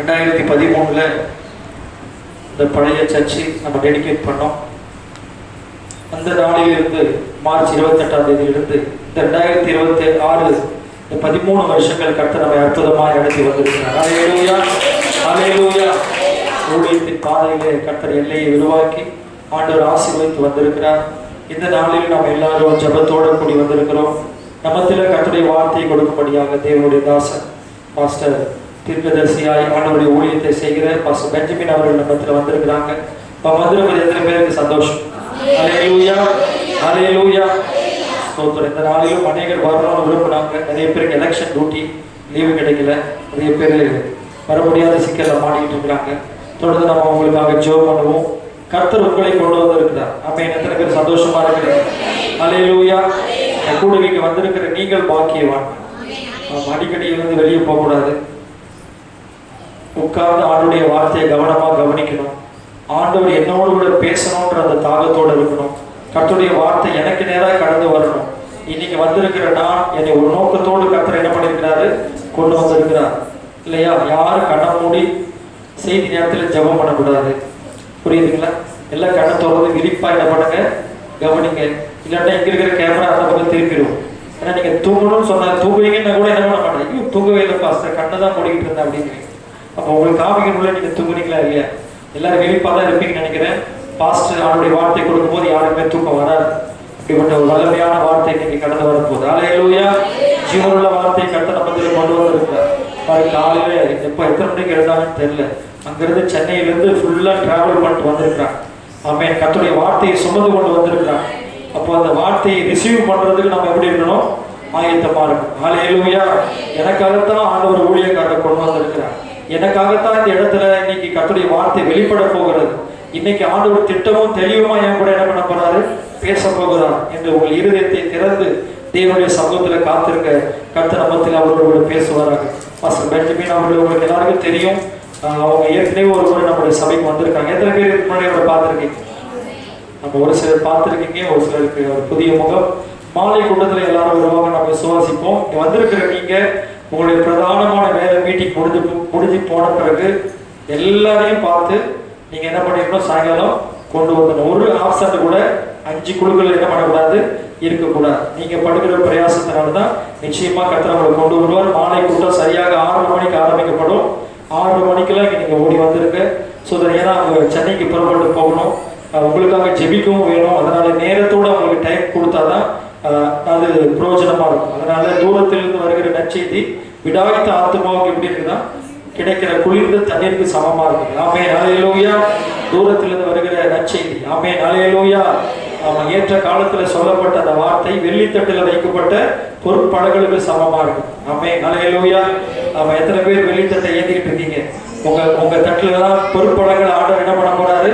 2013 இந்த பழைய சர்ச்சை நம்ம டெடிகேட் பண்ணோம். அந்த நாளிலிருந்து மார்ச் 28ஆம் தேதியிலிருந்து இந்த 2026 இந்த 13 வருஷங்கள் கர்த்தர் நம்மை அற்புதமாக நடத்தி வந்திருக்கிறார். அல்லேலூயா, அல்லேலூயா. ஊழியத்தின் பாதையிலே கர்த்தர் எல்லையை உருவாக்கி ஆண்டவர் ஆசீர்வதித்து வந்திருக்கிறார். இந்த நாளில் நாம் எல்லாரும் ஜெபத்தோடு கூடி வந்திருக்கிறோம். நமத்தில கர்த்தருடைய வார்த்தையை கொடுக்கும்படியாக தேவனுடைய தாசன் பாஸ்டர் தீர்க்கதரிசியாய் ஆண்டவருடைய ஊழியத்தை செய்கிற பாஸ்டர் பெஞ்சமின் அவர்கள் நம்மத்தில் வந்திருக்கிறாங்க. வந்திருக்கிறது எத்தனை பேருக்கு சந்தோஷம்? அல்லேலூயா, அல்லேலூயா. ஸ்தோத்திரம். இந்த நாளிலும் அநேகர் வரணும்னு விரும்பினாங்க. நிறைய பேருக்கு எலெக்ஷன் டியூட்டி லீவு கிடைக்கல. நிறைய பேர் வர முடியாத சிக்கலை மாட்டிக்கிட்டு இருக்கிறாங்க. தொடர்ந்து நம்ம அவங்களுக்காக ஜெபம் பண்ணுவோம். கர்த்தர் உங்களை கொண்டு வந்திருக்கிறார். ஆமென். எத்தனை பேர் சந்தோஷமா இருக்கிறீங்க? அல்லேலூயா. கூடுகைக்கு வந்திருக்கிற நீங்கள் பாக்கியவான். அடிக்கடி இருந்து வெளியே போகக்கூடாது. உட்கார்ந்து ஆண்டவருடைய வார்த்தையை கவனமா கவனிக்கணும். ஆண்டவர் என்னோடு கூட பேசணும்ன்ற அந்த தாகத்தோடு இருக்கணும். கர்த்தருடைய வார்த்தை எனக்கு நேராக கடந்து வரணும். இன்னைக்கு வந்திருக்கிற நான் என்னை ஒரு நோக்கத்தோடு கர்த்தர் என்ன பண்ணியிருக்கிறாரு, கொண்டு வந்திருக்கிறார் இல்லையா? யாரும் கண்ணை மூடி செய்தி நேரத்தில் ஜெபம் பண்ணக்கூடாது. புரியுதுங்களா? எல்லாம் கண்ணை திறந்து விழிப்பா என்ன பண்ணுங்க, கவனிங்க. இல்லாட்டா இங்க இருக்கிற கேமரா அந்த பக்கம் திருப்பிடுவோம். ஏன்னா நீங்க தூங்கணும்னு சொன்னா தூங்குவீங்கன்னா கூட என்ன பண்ண மாட்டேன், தூங்கவே இல்லை பாஸ்டர், கண்ணை தான் மூடிக்கிட்டு இருந்தேன் அப்படின்னு. அப்போ உங்களுக்கு காமிக்கணும்ல நீங்க தூங்குனீங்களா இல்லையா? எல்லாரும் விழிப்பா தான் இருப்பீங்கன்னு நினைக்கிறேன். பாஸ்டர் அவருடைய வார்த்தை கொடுக்கும் போது யாருமே தூக்கம் வராது. இப்படிப்பட்ட ஒரு வல்லமையான வார்த்தை இன்னைக்கு கடந்து வரப்போகுது. அல்லேலூயா. ஜீவனுள்ள வார்த்தை கர்த்தர் நம்மத்தில் கொண்டு வந்திருக்கிறார். காலையில எப்போ எத்தனை மணிக்கு எழுந்தாங்கன்னு தெரியல. அங்கிருந்து சென்னையிலிருந்து ஃபுல்லா டிராவல் பண்ணிட்டு வந்திருக்கிறான். ஆமென். கர்த்தருடைய வார்த்தையை சுமந்து கொண்டு வந்திருக்கிறான். அப்போ அந்த வார்த்தையை ரிசீவ் பண்றதுக்கு நம்ம எப்படி இருக்கணும்? ஆயத்தமா இருக்கணும். அல்லேலூயா. எனக்காகத்தான் ஆண்டவர் ஊழியக்காரரை கொண்டு வந்திருக்கிறார். எனக்காகத்தான் இந்த இடத்துல இன்னைக்கு கர்த்தருடைய வார்த்தை வெளிப்பட போகிறது. இன்னைக்கு ஆண்டவர் திட்டமும் தெளிவுமா என் கூட என்ன பண்ண போறாரு, பேச போகிறார் என்று உங்கள் இருதயத்தை திறந்து தேவனுடைய சமூகத்துல காத்திருக்க. கர்த்தர் நம்மத்தில் அவர்களோடு பேசுவாராக. பாஸ்டர் பெஞ்சமின் அவர்கள் உங்களுக்கு எல்லாருக்கும் தெரியும். அவங்க ஏற்கனவே ஒரு முறை நம்முடைய சபைக்கு வந்திருக்காங்க. எத்தனை பேர் இதுக்கு முன்னாடி அவரை பார்த்துருக்கீங்க? நம்ம ஒரு சிலர் பார்த்துருக்கீங்க, ஒரு சிலருக்கு ஒரு புதிய முகம். மாலை கூட்டத்தில் எல்லாரும் வருவாங்க, நம்ம விசுவாசிப்போம். வந்திருக்கிற நீங்க உங்களுடைய பிரதானமான வேலை மீட்டிங் முடிஞ்சு போன பிறகு எல்லாரையும் பார்த்து நீங்க என்ன பண்ணிருக்கணும், சாயங்காலம் கொண்டு வந்துடணும். ஒரு ஆப்சண்ட் கூட 5 குழுக்கள் என்ன பண்ணக்கூடாது, இருக்கக்கூடாது. நீங்க படுகிற பிரயாசத்தினால்தான் நிச்சயமா கர்த்தர் அவங்களை கொண்டு வருவார். மாலை கூட்டம் சரியாக 6 மணிக்கு ஆரம்பிக்கப்படும். 6 மணிக்கெல்லாம் இங்க நீங்க ஓடி வந்திருக்க. ஸோ ஏன்னா அவங்க சென்னைக்கு புறப்பட்டு போகணும், உங்களுக்காக ஜெபிக்கவும் வேணும். அதனால நேரத்தோட அவங்களுக்கு டைம் கொடுத்தாதான் அது பிரயோஜனமா இருக்கும். அதனால தூரத்திலிருந்து வருகிற நற்செய்தி விடாய்த்த ஆத்துமாவுக்கு எப்படி இருக்குன்னா கிடைக்கிற குளிர்ந்த தண்ணீருக்கு சமமா இருக்கு. ஆமென். அல்லேலூயா. தூரத்திலிருந்து வருகிற நற்செய்தி. ஆமென். அல்லேலூயா. ஏற்ற காலத்துல சொல்லப்பட்ட அந்த வார்த்தை வெள்ளித்தட்டுல வைக்கப்பட்ட பொருட்படங்களுக்கு சமமா இருக்கு. ஆமென். அல்லேலூயா. எத்தனை பேர் வெள்ளித்தட்டை ஏந்திக்கிட்டு இருக்கீங்க? உங்க தட்டுல தான் பொருட்படங்கள் ஆண்டவர் என்ன பண்ண போறாரு,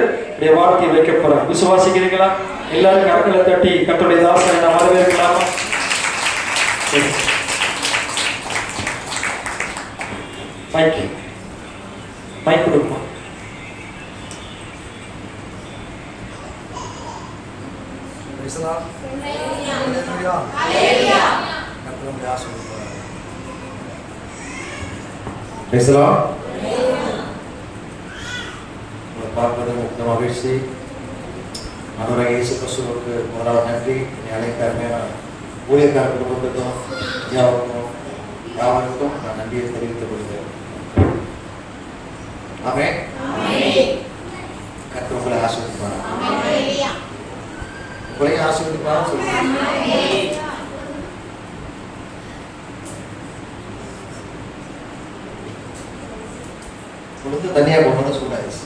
வார்த்தையை வைக்க போறாரு. விசுவாசிக்கிறீங்களா? எல்லாரும் கரங்களை தட்டி கர்த்தருடைய தாசனை நான் வரவேற்கலாமா? மைக் கொடுக்குமா? பார்ப்பது மிக்க மகிழ்ச்சி. ஆண்டவராகிய இயேசு கிறிஸ்துவுக்கு முதலாவது நன்றி. அனைத்து அருமையான ஊழியக்கார குடும்பத்துக்கும் யாவருக்கும் நான் நன்றியை தெரிவித்துக் கொள்கிறேன். ஆமென். கர்த்தர் உங்களை ஆசீர்வதிப்பார். உங்களையும் ஆசீர்வதிப்பார் சொல்லுங்க. கொடுத்து தனியாக கொண்டு வந்து சூடாயிடுச்சு.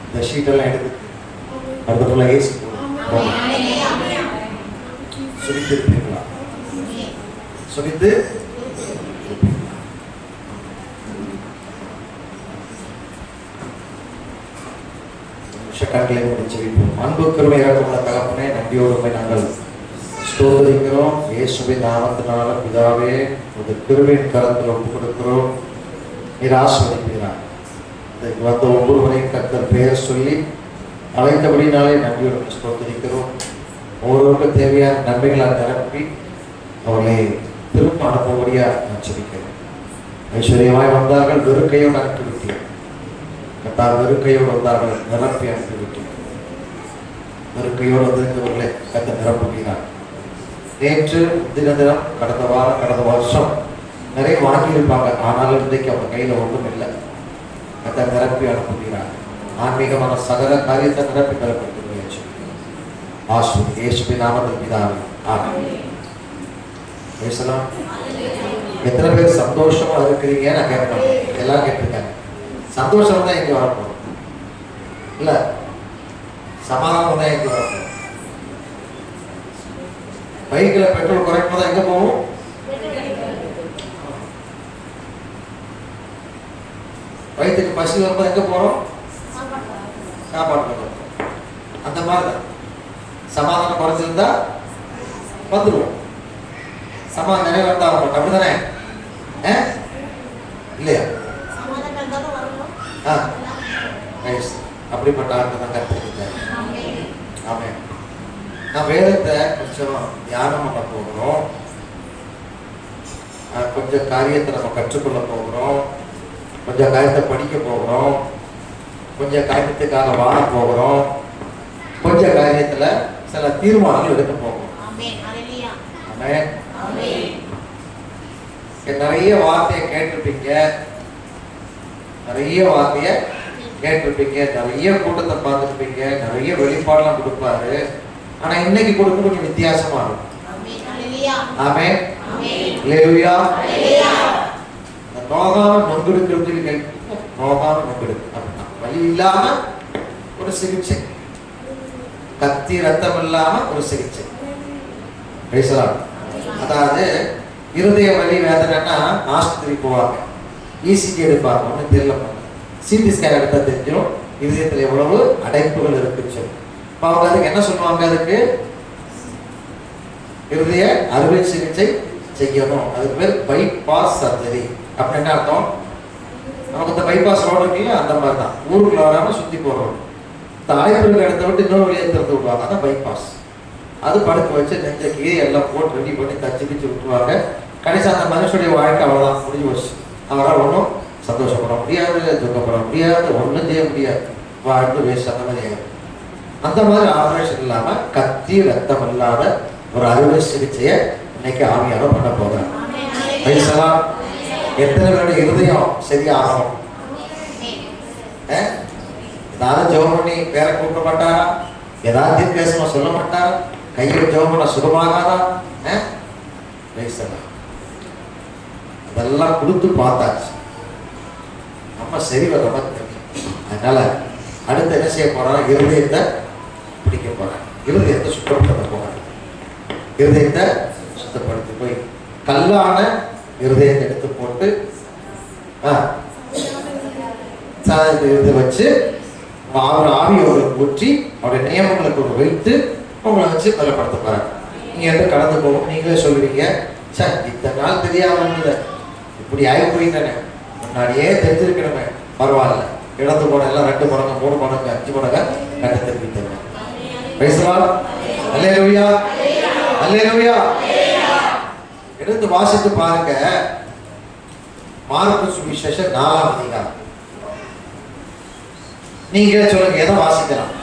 இந்த ஷீட்டெல்லாம் எடுத்து அடுத்த ஏசி சுரித்து இருப்பீங்களா? சுரித்து கண்களை முடிச்சிருப்போம். அன்பு கருணை இறக்கமுள்ள தகப்பனே, நன்றியோடு நாங்கள் ஸ்தோத்திரிக்கிறோம். இயேசுவின் நாமத்தினால பிதாவே ஒரு கிருபையின் கரத்தில் ஒப்புக் கொடுக்கிறோம். நீர் ஆசீர்வதிப்பீராக. வந்த ஒவ்வொருவரையும் கர்த்தர் பெயர் சொல்லி அழைத்தபடினாலே நன்றியோடு ஸ்தோத்திரிக்கிறோம். ஒவ்வொருவருக்கும் தேவையான நன்மைகளால் நிரப்பி அவர்களை திரும்ப அனுப்பும்படியாக நான் ஜெபிக்கிறேன். ஐஸ்வர்யமாய் வந்தார்கள், வெறுக்கையோடு அனுப்பிவிட்டீர். கர்த்தாவே, வெறுக்கையோடு வந்தார்கள், நிரப்பி அனுப்பிவிட்டீர். வெறுக்கையோடு வந்திருந்தவர்களை கர்த்தர் நிரப்புகிறார். நேற்று முந்தின தினம், கடந்த வாரம், கடந்த வருஷம் நிறைய வாங்கியிருப்பாங்க. ஆனாலும் இன்றைக்கு அவங்க கையில் ஒன்றும் இல்லை. கர்த்தர் நிரப்பி அனுப்புகிறார். ஆன்மீகமான சகல காரியத்தை நிரப்பி நிரப்பி முயற்சி ஆஸ்வதி இயேசுவின் நாமத்தில் பிதாவே, ஆமென். பேசலாம். எத்தனை பேர் சந்தோஷமா இருக்கிறீங்க? நான் கேட்பேன். எல்லாம் கேட்டிருக்காங்க. சந்தோஷம் தான் இங்கே வரப்போம், இல்ல சமாதானம் தான் இங்கே வரப்போம். பைக்கில் பெட்ரோல் குறைக்கும் போது எங்க போவோம்? வயிற்றுக்கு பசி வரும்போது எங்க போறோம்? சாப்பாடு போறோம். அந்த மாதிரிதான் சமாதானம் குறைஞ்சிருந்தா வந்துடுவோம். சமாதானம் நிறைவேறா இருக்கும். அப்படிதானே? இல்லையா? அப்படிப்பட்ட ஆட்கள் தான் கற்றுக்கிட்டேன். ஆமே. நான் வேதத்தை கொஞ்சம் தியானம் பண்ண போகிறோம். கொஞ்சம் காரியத்தை நம்ம கற்றுக்கொள்ள போகிறோம். கொஞ்சம் காரியத்தை படிக்க போகிறோம். கொஞ்சம் காரியத்துக்காக வாழ போகிறோம். கொஞ்சம் காரியத்துல சில தீர்மானங்கள் எடுக்க போகிறோம். நிறைய வார்த்தையை கேட்டிருப்பீங்க, நிறைய வார்த்தையை கேட்டிருப்பீங்க, நிறைய கூட்டத்தை பார்த்துருப்பீங்க, நிறைய வெளிப்பாடுலாம் கொடுப்பாரு. ஆனா இன்னைக்கு கொடுக்க கொஞ்சம் வித்தியாசமா இருக்கும். ஆமென். அல்லேலூயா. நோகாம நொங்கெடுக்கிறது, நோகாம நொங்கெடுக்கு அப்படின்னா வலி இல்லாம ஒரு சிகிச்சை, கத்தி ரத்தம் இல்லாம ஒரு சிகிச்சை. பேசலாம். அதாவது இருதய வலி வேதனைன்னா ஆஸ்பத்திரி போவாங்க, இசிஜி எடுப்பாங்க, ஒன்றும் தெரியல, சிடி ஸ்கேன் எடுத்தா தெரிஞ்சிடும் இருதயத்தில் எவ்வளவு அடைப்புகள் இருக்குன்னு சொல்லி. இப்போ அவங்க அதுக்கு என்ன சொல்லுவாங்க? அதுக்கு இருதய அறுவை சிகிச்சை செய்யணும். அதுக்கு பேர் பைபாஸ் சர்ஜரி. அப்படின்னு என்ன அர்த்தம்? நமக்கு இந்த பைபாஸ் ரோடு இருக்குல்ல, அந்த மாதிரி தான். ஊருக்குள்ள வராமல் சுற்றி போகிறோம். இந்த அடைப்புகள் இடத்த விட்டு இன்னொரு வழியை திறந்து விடுவாங்க, அதான் பைபாஸ். அது படுக்க வச்சு நெஞ்ச கீழே எல்லாம் போட்டு ரெடி பண்ணி தச்சு பிச்சு விட்டுருவாங்க. கடைசி அந்த மனுஷனுடைய வாழ்க்கை அவ்வளோதான், முடிஞ்சு போச்சு. அவரால் ஒன்றும் சந்தோஷப்பட முடியாது, துக்கப்பட முடியாது, ஒன்றும் செய்ய முடியாது, வாழ்ந்து வேஸ்ட். அந்த மாதிரி ஆகும். அந்த மாதிரி ஆபரேஷன் இல்லாமல் கத்தி ரத்தம் இல்லாத ஒரு அறுவை சிகிச்சையை இன்னைக்கு ஆவியானவர் பண்ண போகிறார். பேசலாம். எத்தனை பேருடைய இருதயம் சரியாகும்? ஏதாவது ஜெபம் பண்ணி பேரை கூப்பிட மாட்டாரா? ஏதாவது தீர்க்கதரிசனமா சொல்ல மாட்டாரா? கையில் ஜெபம் பண்ண சுகமாகாதா? பேசலாம். அதெல்லாம் கொடுத்து பார்த்தாச்சு, நம்ம சரி வர மாதிரி தெரியும். அதனால அடுத்து என்ன செய்ய போறாங்க? இருதயத்தை பிடிக்க போறாங்க, இருதயத்தை சுத்தப்படுத்த போறாங்க. இருதயத்தை சுத்தப்படுத்தி போய் கல்லான இருதயத்தை எடுத்து போட்டு சாதத்தை வச்சு அவர் ஆவியோடு ஊற்றி அவருடைய நியமங்களுக்கு ஒரு வைத்து உங்களை வச்சு பலப்படுத்த போறாங்க. நீங்க எந்த கடந்து போகும், நீங்களே சொல்லுவீங்க, சார் இத்தனை நாள் தெரியாம இருந்தது, இப்படி ஆகி போயிட்டானே, முன்னாடியே தெரிஞ்சிருக்கணுமே, பரவாயில்ல, இழந்து போன எல்லாம் 2 மடங்கு 3 மடங்கு 5 மடங்கு கட்ட திருப்பி தருவேன். பேசலாம். அல்லேலூயா, அல்லேலூயா. எடுத்து வாசித்து பாருங்க. மார்க்கு சுவிசேஷம் 4ஆம் அதிகாரம். நீங்களே சொல்லுங்க, எதை வாசிக்கலாம்?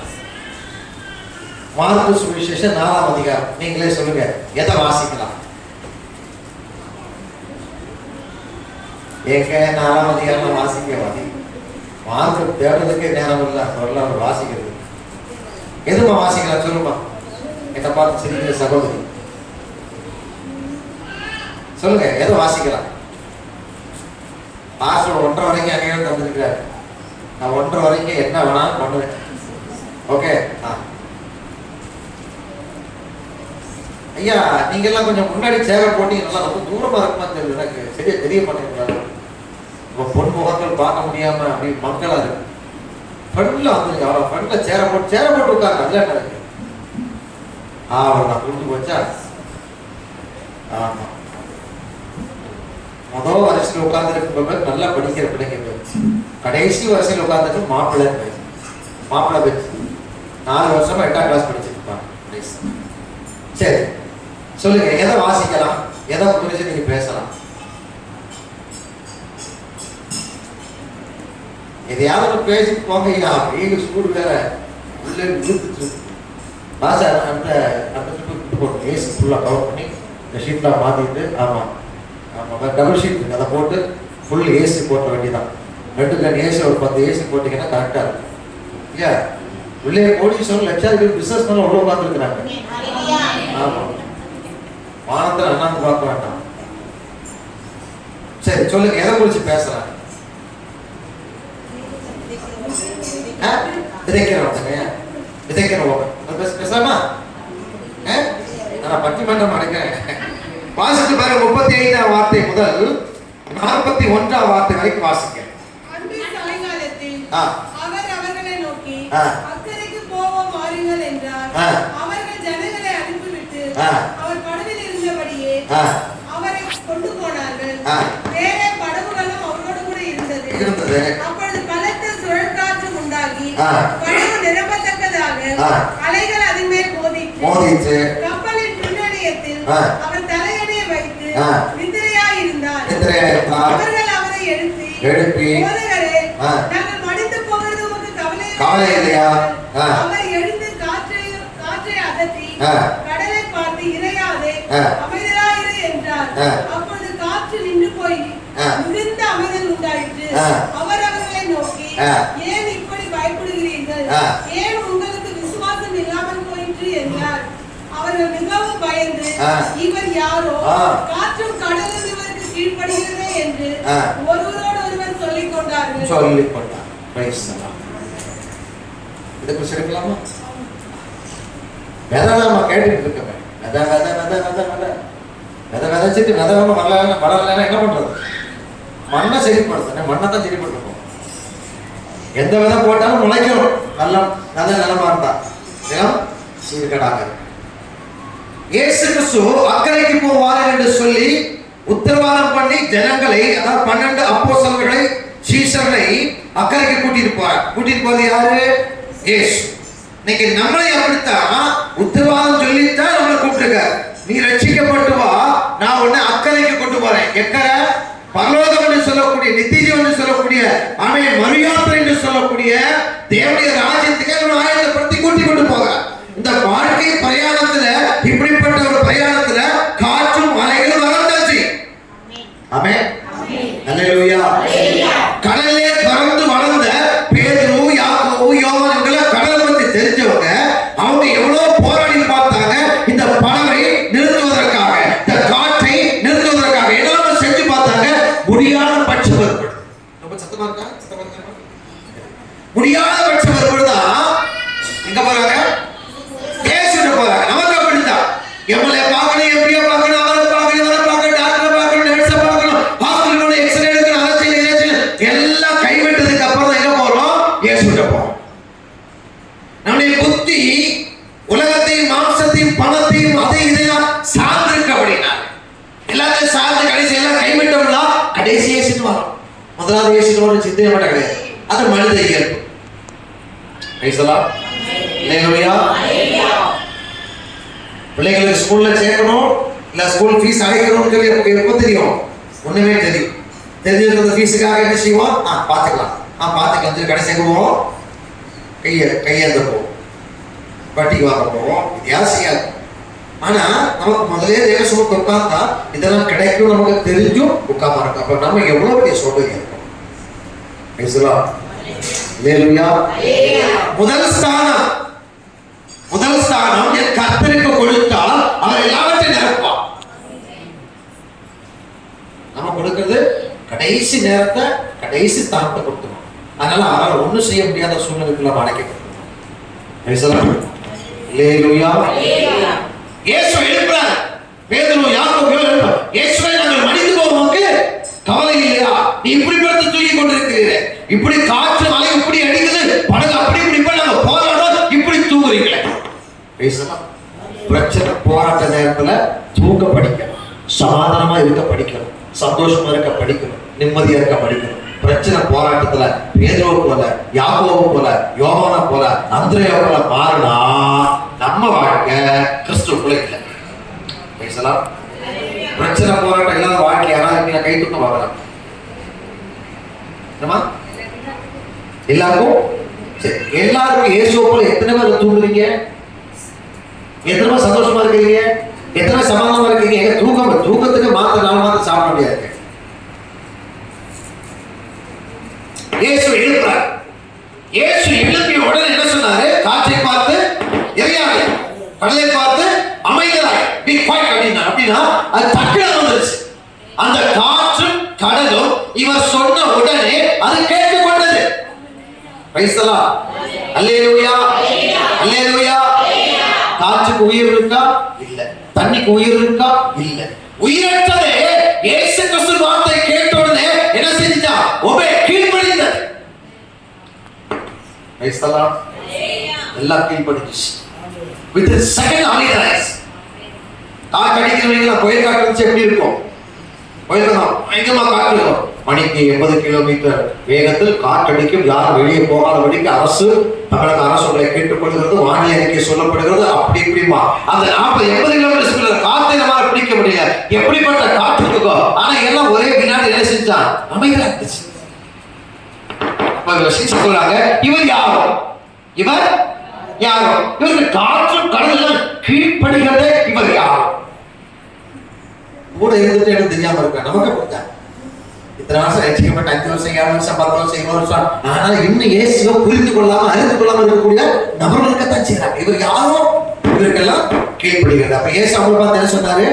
மார்க்கு சுவிசேஷம் 4ஆம் அதிகாரம். நீங்களே சொல்லுங்க, எதை வாசிக்கலாம்? ஏங்க 4ஆம் அதிகாரம் வாசிக்க மார்க்கு தேடுறதுக்கே நேரம் இல்லை, வரலாறு வாசிக்கிறது. எதுமா வாசிக்கலாம் சொல்லுமா? என்னை பார்த்து சிரிக்கிற சகோதரி சொல்லுங்க, எதை வாசிக்கலாம்? பாஸ்டர் 1:30 வரைக்கும் அங்கேயும் தந்துருக்கிறார். நான் 1:30 வரைக்கும் என்ன வேணாலும் பண்ணுவேன். ஓகே. ஐயா, நீங்க எல்லாம் கொஞ்சம் முன்னாடி சேவை போட்டீங்கன்னா ரொம்ப தூரமா இருக்குமா தெரியுது, எனக்கு சரியா தெரிய மாட்டேங்கிறாரு. உங்க பொன் முகங்கள் பார்க்க முடியாம அப்படி மக்களா இருக்கு. ஃப்ரெண்ட்ல வந்துருக்கு, அவரை ஃப்ரெண்ட்ல சேரை போட்டு உட்காரு. அதுல என்ன இருக்கு? அவரை நான் புரிஞ்சு போச்சா? ஆமா, முதல் வரிசையில் உட்கார்ந்து இருக்கிற நல்லா படிக்கிற பிள்ளைங்க பேர், கடைசி வரிசையில் உட்கார்ந்துட்டு மாப்பிள்ளை பேச்சு 4 வருஷமா 8ஆம் கிளாஸ் படிச்சிருப்பாங்க. சரி சொல்லுங்க, எதை வாசிக்கலாம், எதை குறிச்சு நீங்க பேசலாம்? எதையாவது பேசிட்டு போங்க ஐயா, வெயில் சூடு வேற உள்ள இழுத்துட்டு பாச அந்த ட்ரிப்பு போட்டு ஏசி ஃபுல்லாக கவர் பண்ணி இந்த ஷீட்லாம் மாற்றிட்டு. ஆமாம் ஆமாம், டபுள் ஷீட் அதை போட்டு ஃபுல் ஏசி போட்ட வேண்டியதான். 2 கன் ஏசி ஒரு 10 ஏசி போட்டிங்கன்னா கரெக்டாக இருக்கும் இல்லையா? உள்ளே கோடீஸ்வரர் லட்சாதிபதி பிஸ்னஸ் மேலே அவ்வளோ பார்த்துருக்குறாங்க. ஆமாம், வானத்தில் அண்ணாந்து பார்க்க வேண்டாம். சரி சொல்லுங்க, எதை குறிச்சு பேசுறாங்க? விதைக்கிறோம் பேசலாமா? நான் பட்டிமன்றம் அடைக்கிறேன். வாசித்து பாருங்க 35ஆம் வார்த்தை முதல் 41ஆம் வார்த்தை வரைக்கும் வாசிக்க. அன்று சாயங்காலத்தில் ஆ. அவர் அவர்களை நோக்கி ஆ. அக்கறைக்கு போவோம் வாருங்கள் என்றார். ஆ. அவர்கள் ஜனங்களை அனுப்பிவிட்டு ஆ. அவர் படவில் இருந்தபடியே ஆ. அவரை கொண்டு போனார்கள். ஆ. வேறே படகுகளும் அவரோடு கூட இருந்தது. அப்பொழுது பலத்த சுழற்காற்று உண்டாகி ஆ. படகு நிரம்பத்தக்கதாக ஆ. அலைகள் அதன் மேல் மோதிற்று. கப்பலின் பின்னணியத்தில் ஆ. அவர் தலையணையை வைத்து ஆ. நித்திரையாயிருந்தார். நித்திரையாயிருந்தார். அவர்கள் அவரை எழுப்பி போதகரே, ஆ. நாங்கள் மடிந்து போகிறது உமக்கு கவலை இல்லையா? ஆ. அவர் எழுந்து காற்றை அதட்டி ஆ. கடலை பார்த்து இறையாதே ஆ. அமைதலாயிரு என்றார். ஆ. அப்பொழுது காற்று நின்று போய் ஆ. மிகுந்த அமைதல் உண்டாயிற்று. ஆ. அவர் அவர்களை நோக்கி ஆ. ஏன் இப்படி பயப்படுகிறீர்கள்? ஆ. ஏன் உங்களுக்கு விசுவாசம் இல்லாமல் போயிற்று என்றார். அவர்கள் மிகவும் பயந்து ஆ. இவர் யாரோ ஆ. காற்றும் கடலும் இவருக்கு கீழ்ப்படுகிறதே என்று ஆ. ஒருவரோடு ஒருவர் சொல்லிக் கொண்டார்கள். இதுக்கு சரிக்கலாமா? விதை நாம கேட்டுட்டு இருக்கோமே, விதை விதைச்சிட்டு விதை வளரலன்னா என்ன பண்றது? மண்ணை செடிப்படுத்த மண்ணை தான் செடிப்படுத்தணும். எந்த விதை போட்டாலும் முளைக்கணும். நல்ல நிலமா இருந்தா நிலம் சீர்கேடாக இருக்கு. இயேசு கிறிஸ்து அக்கறைக்கு போவார் என்று சொல்லி உத்தரவாதம் பண்ணி ஜனங்களை, அதாவது 12 அப்போஸ்தலர்களை சீஷர்களை அக்கறைக்கு கூட்டிட்டு போறது யாரு? இயேசு. இன்னைக்கு நம்மளை அப்படித்தான் உத்தரவாதம் சொல்லித்தான் நம்மளை கூப்பிட்டுருக்காரு. நீ ரட்சிக்கப்பட்டு வா, நான் உன்னை அக்கறைக்கு கொண்டு போறேன். எக்கரை பரலோகம் என்று சொல்லக்கூடிய, நித்தியம் என்று சொல்லக்கூடிய, ஆமென், மரியாதை என்று சொல்லக்கூடிய தேவனுடைய ராஜ்யத்துக்கு நம்ம ஆயத்தப்படுத்தி கூட்டி கொண்டு போகிறார். இந்த வாழ்க்கை பிரயாணத்துல, இப்படிப்பட்ட ஒரு பிரயாணத்துல காற்றும் அலைகளும் வளர்ந்தாச்சு. ஆமென், அல்லேலூயா. கடலே பறந்து வளர்ந்த பேதுரு, யாக்கோபு, யோவான் இவங்க கடலை பத்தி தெரிஞ்சவங்க. அவங்க எவ்வளவு போராடி பார்த்தாங்க இந்த படவை நிறுத்துவதற்காக, இந்த காற்றை நிறுத்துவதற்காக எல்லாம் செஞ்சு பார்த்தாங்க. முடியாத பட்சம் ஏற்படும். முடியாத பட்சம் ஏற்படுதான் எங்க போறாங்க? இயேசுட்ட போறாங்க. நமக்கு அப்படித்தான். எம்எல்ஏ பார்க்கணும், எம்பியை பார்க்கணும், அவரை பார்க்கணும், இவரை பார்க்கணும், டாக்டரை பார்க்கணும், நர்ஸை பார்க்கணும், ஹாஸ்பிட்டல் எக்ஸ்ரே எடுக்கணும், அதை செய்யணும், எல்லாம் கைவிட்டதுக்கு அப்புறம் தான் எங்க போறோம்? இயேசுட்ட போறோம். நம்முடைய புத்தி உலகத்தையும் மாம்சத்தையும் பணத்தையும் அதை இதையும் சார்ந்திருக்கு. அப்படின்னா எல்லாத்தையும் சார்ந்து கடைசி எல்லாம் கைவிட்டோம்னா கடைசி இயேசுட்டு வரும். முதலாவது இயேசுட்டு ஒரு சிந்தைய மட்டும் கிடையாது. அது மனித இயல்பு. பிள்ளைங்களுக்கு ஸ்கூல்ல சேர்க்கணும், இல்ல ஸ்கூல் ஃபீஸ் அடைக்கணும்னு சொல்லி எப்போ தெரியும்? ஒண்ணுமே தெரியும். தெரிஞ்சிருந்த ஃபீஸுக்காக என்ன செய்வோம்? பார்த்துக்கலாம் சொல்லி கடைசி எங்க போவோம்? கையேந்த போவோம், வட்டிக்கு வாங்க போவோம், வித்தியாசியாது. ஆனா நமக்கு முதலே தேவ சுமத்து உட்கார்ந்தா இதெல்லாம் கிடைக்கும் நமக்கு தெரிஞ்சும் உட்கார்ந்து இருக்கும். அப்ப நம்ம எவ்வளவு பெரிய சோதனை இருக்கும். முதல் ஸ்தானம் என் கர்த்தருக்கு கொடுத்தால் அவர் எல்லாவற்றையும் நிரப்பார். நம்ம கொடுக்கிறது கடைசி நேரத்தை, கடைசி ஸ்தானத்தை கொடுத்துரும். அதனால அவரால் ஒண்ணும் செய்ய முடியாத சூழ்நிலைக்குள்ள அடைக்கப்பட்டிருக்கோம். இயேசு எழுப்புறார். பேதுரு, யாக்கோபு எழுப்புறார். இயேசுவே, நாங்கள் மடிந்து போவோம்க்கு கவலை இல்லையா? நீ இப்படி படுத்து தூங்கி கொண்டிருக்கிறீர்கள், இப்படி காற்று அலை இப்படி அடிக்குது, படகு அப்படி இப்படி போய் நாங்க போராடும், இப்படி தூங்குறீங்களே. பேசலாம். பிரச்சனை போராட்ட நேரத்துல தூங்க படிக்கணும், சமாதானமா இருக்க படிக்கணும், சந்தோஷமா இருக்க படிக்கணும், நிம்மதியா இருக்க படிக்கணும். பிரச்சனை போராட்டத்துல பேதுருவை போல, யாக்கோபு போல, யோவானை போல, அந்திரேயா போல மாறினா நம்ம வாழ்க்கை கிறிஸ்துவுக்குள்ள இல்லை. பேசலாம். பிரச்சனை போராட்டம் இல்லாத வாழ்க்கை யாராவது கை தூக்க பார்க்கலாம். எல்லாருக்கும் சரி. எல்லாருக்கும் இயேசுவை போல எத்தனை பேர் தூங்குறீங்க? எத்தனை பேர் சந்தோஷமா இருக்கீங்க? எத்தனை பேர் சமாதானமா இருக்கீங்க? எங்க தூக்கத்துக்கு மாத்த 4 மாதம் சாப்பிட முடியாது. இயேசு எழுப்புறார். இயேசு எழுப்பிய உடனே என்ன சொன்னாரு? காற்றை பார்த்து எரியாது, கடலை பார்த்து அமைதலாய் பி குவைட் அப்படின்னா அது டக்குனு வந்துருச்சு. அந்த காற்றும் கடலும் இவர் சொன்ன உடனே அது கேட்டுக்கொண்டது. Price the Lord. அல்லேலூயா, அல்லேலூயா. காற்றுக்கு உயிர் இருக்கா? இல்ல. தண்ணிக்கு உயிர் இருக்கா? இல்ல. உயிரற்றதே இயேசு கிறிஸ்து வார்த்தை கேட்ட உடனே என்ன செஞ்சா? ஒபே, கீழ்ப்படிந்தது. Praise the lord. எல்லாம் கீழ்ப்படிஞ்சிச்சு. With second அமைதலைஸ். காற்று அடிக்கிறவங்க புயல் காற்று எப்படி இருக்கும்? பயங்கரமா காற்று மணிக்கு 80 கிலோமீட்டர் வேகத்தில் காற்றடிக்கும். யாரும் வெளியே போகாதபடிக்கு அரசு தமிழக அரசுகளை கேட்டுக்கொள்கிறது, வானிலை அறிக்கை சொல்லப்படுகிறது. அப்படி இப்படிமா அந்த 40-80 கிலோமீட்டர் ஸ்பீட்ல காற்றை நம்மளால பிடிக்க முடியல. எப்படிப்பட்ட காற்று இருக்கும்? ஆனா எல்லாம் ஒரே வினாடி என்ன செஞ்சா? அமைதியா இருந்துச்சு. சொல்றாங்க, இவர் யாரோ? இவர் யாரோ? இவருக்கு காற்றும் கடலும் கீழ்ப்படுகிறதே. இவர் யாரோ? கூட இருந்துட்டு எனக்கு தெரியாம இருக்க நமக்கு அப்படித்தான். இத்தனை வருஷம் ரட்சிக்கப்பட்ட 5 வருஷம் 7 வருஷம் 10 வருஷம் 20 வருஷம் ஆனா இன்னும் இயேசுவை புரிந்து கொள்ளாம அறிந்து கொள்ளாம இருக்கக்கூடிய நபர்களுக்குத்தான் செய்யறாங்க. இவர் யாரோ? இவருக்கெல்லாம் கீழ்ப்படுகிறது. அப்ப இயேசு அவங்க பார்த்து என்ன சொன்னாரு?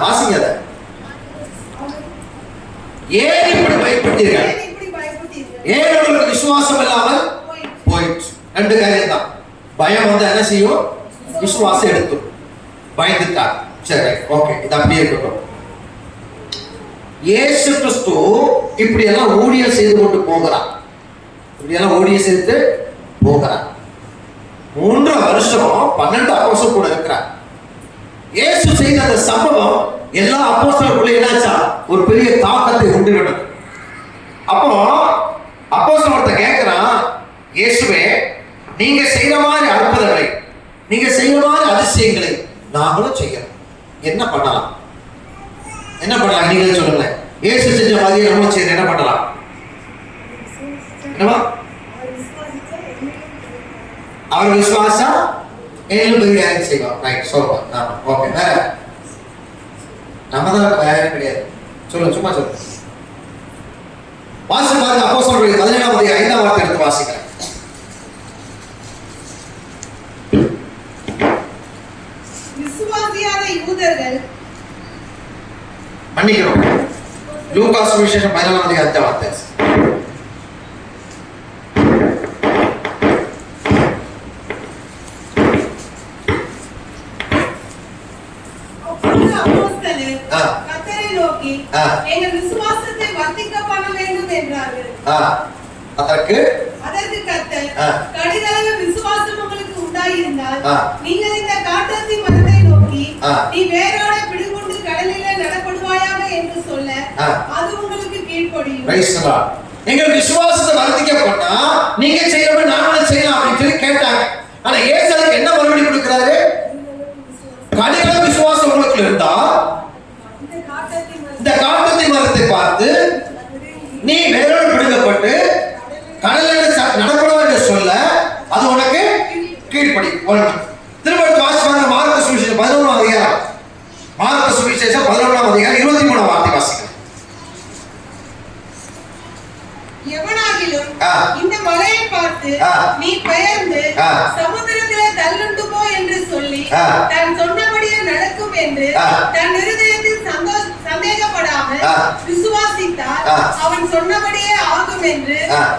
வாசிங்க அதை. ஏன் இப்படி பயப்பட்டீர்கள்? ஏன் உங்களுக்கு விசுவாசம் இல்லாமல் போயிடுச்சு? 2 காரியம் தான். பயம் வந்து என்ன செய்யும்? விசுவாசம் எடுத்து பயந்துட்டார். சரி, ஓகே, இது அப்படியே இருக்கட்டும். இயேசு கிறிஸ்து இப்படி எல்லாம் ஊழியம் செய்து கொண்டு போகிறார். இப்படி எல்லாம் ஊழியம் செய்து போகிறார். 3 வருஷம் 12 அப்போஸ்தலர் கூட இருக்கிறார். இயேசு செய்த அந்த சம்பவம் எல்லா அப்போஸ்தலர்களுக்குள்ள என்னாச்சா? ஒரு பெரிய தாக்கத்தை உண்டு பண்ணது. அப்போ அப்போஸ்தலர் ஒருத்தன் கேட்கிறான், இயேசுவே, நீங்க செய்யற மாதிரி அற்புதங்களை, நீங்க செய்யற மாதிரி அதிசயங்களை நாங்களும் செய்யறோம். என்ன பண்ணலாம்? என்ன பண்ணலாம்? நீங்களே சொல்லுங்க. இயேசு செஞ்ச மாதிரி நம்ம செய்ய என்ன பண்ணலாம்? என்னவா? அவர் விசுவாசம் ஏன் பெரிய செய்வோம். ரைட், சொல்லுவோம். ஆமா, ஓகே. வேற நம்ம தான் வேற கிடையாது. சொல்லுங்க, சும்மா சொல்லுங்க. வாசி பாருங்க. அப்போஸ்தலர் 17ஆம் அதிகாரம் 5ஆம் வார்த்தை எடுத்து வாசிக்கிறேன். விசுவாசியாத யூதர்கள் மன்னிக்கிறோம். லூக்கா சுவிசேஷம் 17ஆம் அதிகாரம் 5ஆம் வார்த்தை. கர்த்தரை நோக்கி எங்கள் விசுவாசத்தை வர்த்திக்க பண்ண வேண்டும் என்றார்கள். அதற்கு கர்த்தர், கடிதளவு விசுவாசம் உங்களுக்கு உண்டாயிருந்தால் நீங்கள் இந்த காட்டத்தி மரத்தை நோக்கி நீ வேரோட பிடிகொண்டு கடலிலே நடப்படுவாயாக என்று சொல்ல அது உங்களுக்கு கீழ்ப்படியும். Price the Lord. எங்கள் விசுவாசத்தை வர்த்திக்க பண்ணா நீங்க செய்யறத நாமளும் செய்யலாம் அப்படின்னு சொல்லி கேட்டாங்க. ஆனா இயேசு அதுக்கு என்ன மறுபடி கொடுக்கிறாரு? கடிதளவு விசுவாசம் உங்களுக்கு இருந்தா இந்த காட்டத்தி மரத்தை பார்த்து நீ வேரோடு பிடுங்கப்பட்டு கடலில் நடக்கணும் என்று சொல்ல அது உனக்கு கீழ்ப்படி. திரும்ப வாசிப்பாங்க. மார்க்கு சுவிசேஷம் 11ஆம் அதிகாரம். மார்க்கு சுவிசேஷம் 11ஆம் அதிகாரம் 23ஆம் வார்த்தை வாசிக்கிறேன். எவனாகிலும் இந்த மலையை பார்த்து நீ பெயர்ந்து சமுத்திரத்திலே தள்ளுண்டு போ என்று சொல்லி தான் சொன்னபடியே நடக்கும் என்று தன் இருதயத்தில் சந்தேகப்படாமல் விசுவாசித்தால் அவன் சொன்னபடியே ஆகும் என்று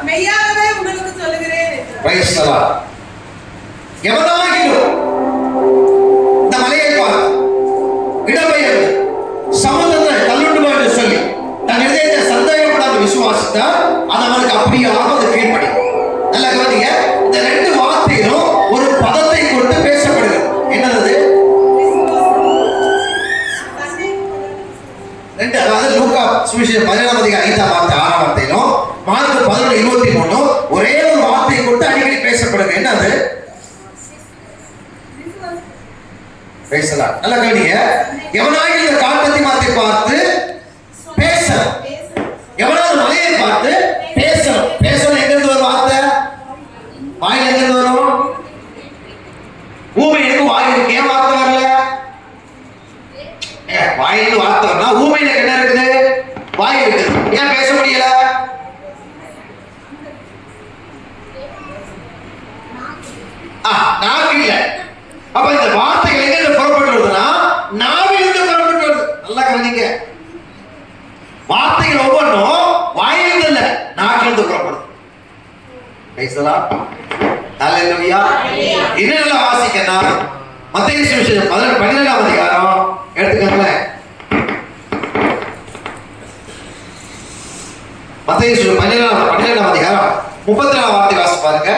மெய்யாகவே உங்களுக்கு சொல்லுகிறேன். Praise the lord. எவனாகிலும் இந்த மலையை பார்த்து இடம்பெயர்ந்து சமுத்திரத்தில் தள்ளுண்டு போ என்று சொல்லி தன் இருதயத்தை சந்தேகப்படாமல் விசுவாசித்தால் அது அவனுக்கு அப்படியே ஆகும், அது கீழ்ப்படி. நல்ல கவனிங்க. இந்த 2 வார்த்தைகளும் ஒரு பதத்தை கொண்டு பேசப்படுகிறது. என்னது? அதாவது லூக்கா சுவிசேஷம் 17ஆம் அதிகாரம் 5ஆம் வார்த்தை 6ஆம் வார்த்தையிலும் மார்க்கு 11:23 ஒரே ஒரு வார்த்தையை கொண்டு அடிக்கடி பேசப்படுது. என்னது? பேசலாம். நல்ல கவனிங்க. எவனாகிலும் இந்த காட்டத்தி மரத்தை பார்த்து பேச பார்த்து பேசணும். பேசணும் எங்க இருந்து ஒரு வார்த்தை? வாயில் எங்க இருந்து வரும்? ஊமை எனக்கு வாய் இருக்கு, ஏன் வார்த்தை வரல? வாயிலிருந்து வார்த்தை வரனா ஊமையில என்ன இருக்குது? வாய் இருக்குது, ஏன் பேச முடியல? நாக்கு இல்ல. அப்ப இந்த வார்த்தைகள் எங்க இருந்து புறப்பட்டு வருதுன்னா நாவிலிருந்து புறப்பட்டு வருது. நல்லா கவனிங்க, வார்த்தைகள் ஒவ்வொன்றும் வாயிலிருந்து இல்ல நாக்கிலிருந்து புறப்படுது. பேசலாம். ஹல்லேலூயா. இன்னும் வாசிக்கணும். மத்தேயு சுவிசேஷம் 12ஆம் அதிகாரம் எடுத்துக்கங்களேன். மத்தேயு சுவிசேஷம் 12ஆம் அதிகாரம் 34ஆம் வார்த்தை வாசிச்சு பாருங்க.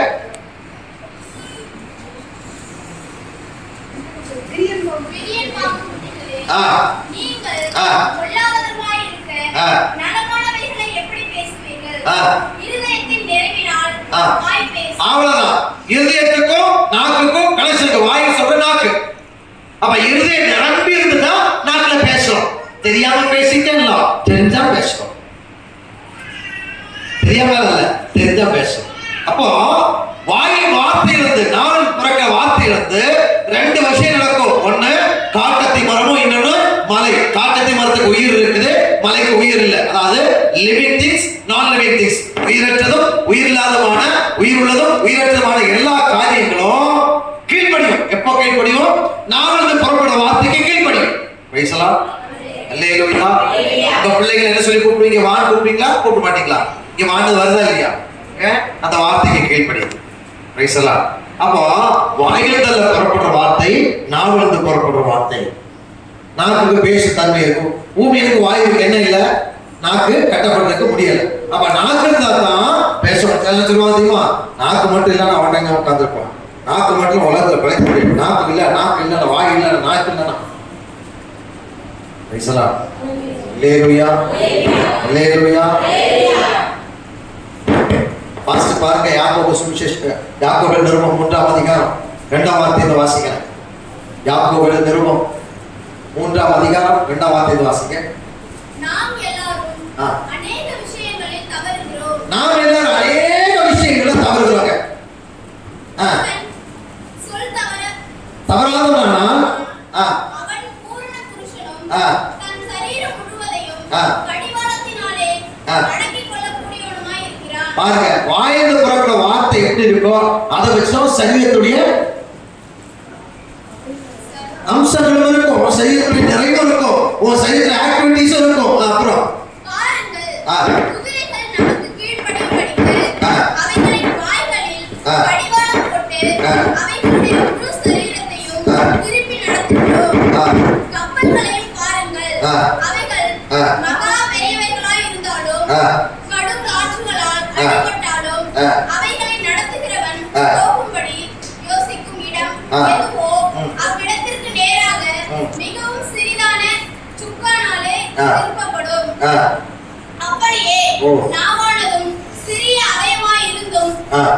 அவ்வளவுதான். இருதயத்துக்கும் நாக்குக்கும் கனெக்ஷன். வாயில் சொல்ற நாக்கு. அப்ப இருதயம் நிரம்பி இருந்துதான் நாக்குல பேசுறோம். தெரியாம பேசிக்கலாம், தெரிஞ்சா பேசுறோம். தெரியாம இல்ல, தெரிஞ்சா பேசுறோம். அப்போ வாயில் வார்த்தை இருந்து, நாவல் பிறக்க வார்த்தை இருந்து ரெண்டு விஷயம் நடக்கும். ஒண்ணு காட்டத்தி மரமும், இன்னொன்னு மலை. காட்டத்தி மரத்துக்கு உயிர் இருக்குது, மலைக்கு உயிர் இல்லை. அதாவது living things, non living things. உயிரற்றதும் உயிர் இல்லாதமான, உயிர் உள்ளதும் உயிரற்றதுமான எல்லா காரியங்களும் கீழ்ப்படியும். எப்போ கீழ்ப்படியும்? நாவலிருந்து புறப்பட வார்த்தைக்கு கீழ்ப்படியும். பேசலாம். அல்லேலூயா. உங்க பிள்ளைகள் என்ன சொல்லி கூப்பிடுவீங்க? வான்னு கூப்பிடுவீங்களா, கூப்பிட மாட்டீங்களா? இங்க வான்னு வருதா இல்லையா? அந்த வார்த்தைக்கு கீழ்ப்படியும். பேசலாம். அப்போ வாயிலிருந்து புறப்படுற வார்த்தை, நாவிலிருந்து புறப்படுற வார்த்தை. நாக்குக்கு பேசு தன்மை இருக்கும். ஊமைக்கு வாயுக்கு என்ன இல்லை? நாக்கு கட்டப்பட்டிருக்க முடியல. அப்ப நாக்கு இருந்தா தான் பேசணும். சொல்லுவாங்க தெரியுமா? நாக்கு மட்டும் இல்லைன்னா அவன் உட்காந்துருப்பான். நாக்கு மட்டும் உலகத்துல பிழைக்க முடியும். நாக்கு இல்ல, நாக்கு இல்லைன்னா வாய் இல்லைன்னா, நாக்கு இல்லைன்னா. பேசலாம். அல்லேலூயா, அல்லேலூயா. வாசிச்சு பாருங்க. யாக்கோபு சுவிசேஷம், யாக்கோபு நிருபம் 3ஆம் அதிகாரம் 2ஆம் வார்த்தையை வாசிக்கிறேன். யாக்கோபு நிருபம் 3ஆம் அதிகாரம் 2ஆம் வார்த்தையை வாசிக்க. நாம் எல்லாரும் அநேக விஷயங்களில் தவறுகிறோம். தவறாதவனா? அவன் பூரண புருஷனும் தன் சரீரம் முழுவதையும் கடிவாளத்தினாலே அடக்கிக் கொள்ளக்கூடியவனுமாய் இருக்கிறான். பாருங்க, வாயிலிருந்து புறப்படுற வார்த்தை எப்படி இருக்கோ அதை வச்சுதான் சரீரத்துடைய அம்சங்களும் இருக்கும். உன் சரீரத்துடைய நிறைவும் இருக்கும். உன் சரீரத்துல ஆக்டிவிட்டிஸும் இருக்கும். அப்புறம் குதிரைகள் நமக்கு கீழ்ப்படியும்படிக்கு அவைகளின் வாய்களில் கடிவாளம் போட்டு அவைகளுடைய முழு சரீரத்தையும் திருப்பி நடத்துகிறோம். கப்பல்களையும் பாருங்கள், அவைகள் மகா பெரியவைகளாய் இருந்தாலும் கடும் காற்றுகளால் அடிபட்டாலும் அவைகளை நடத்துகிறவன் போகும்படி யோசிக்கும் இடம் எதுவோ அவ்விடத்திற்கு நேராக மிகவும் சிறிதான சுக்கானாலே திருப்பப்படும். அப்படியே நாவானதும் சிறிய அவயமாய் இருந்தும்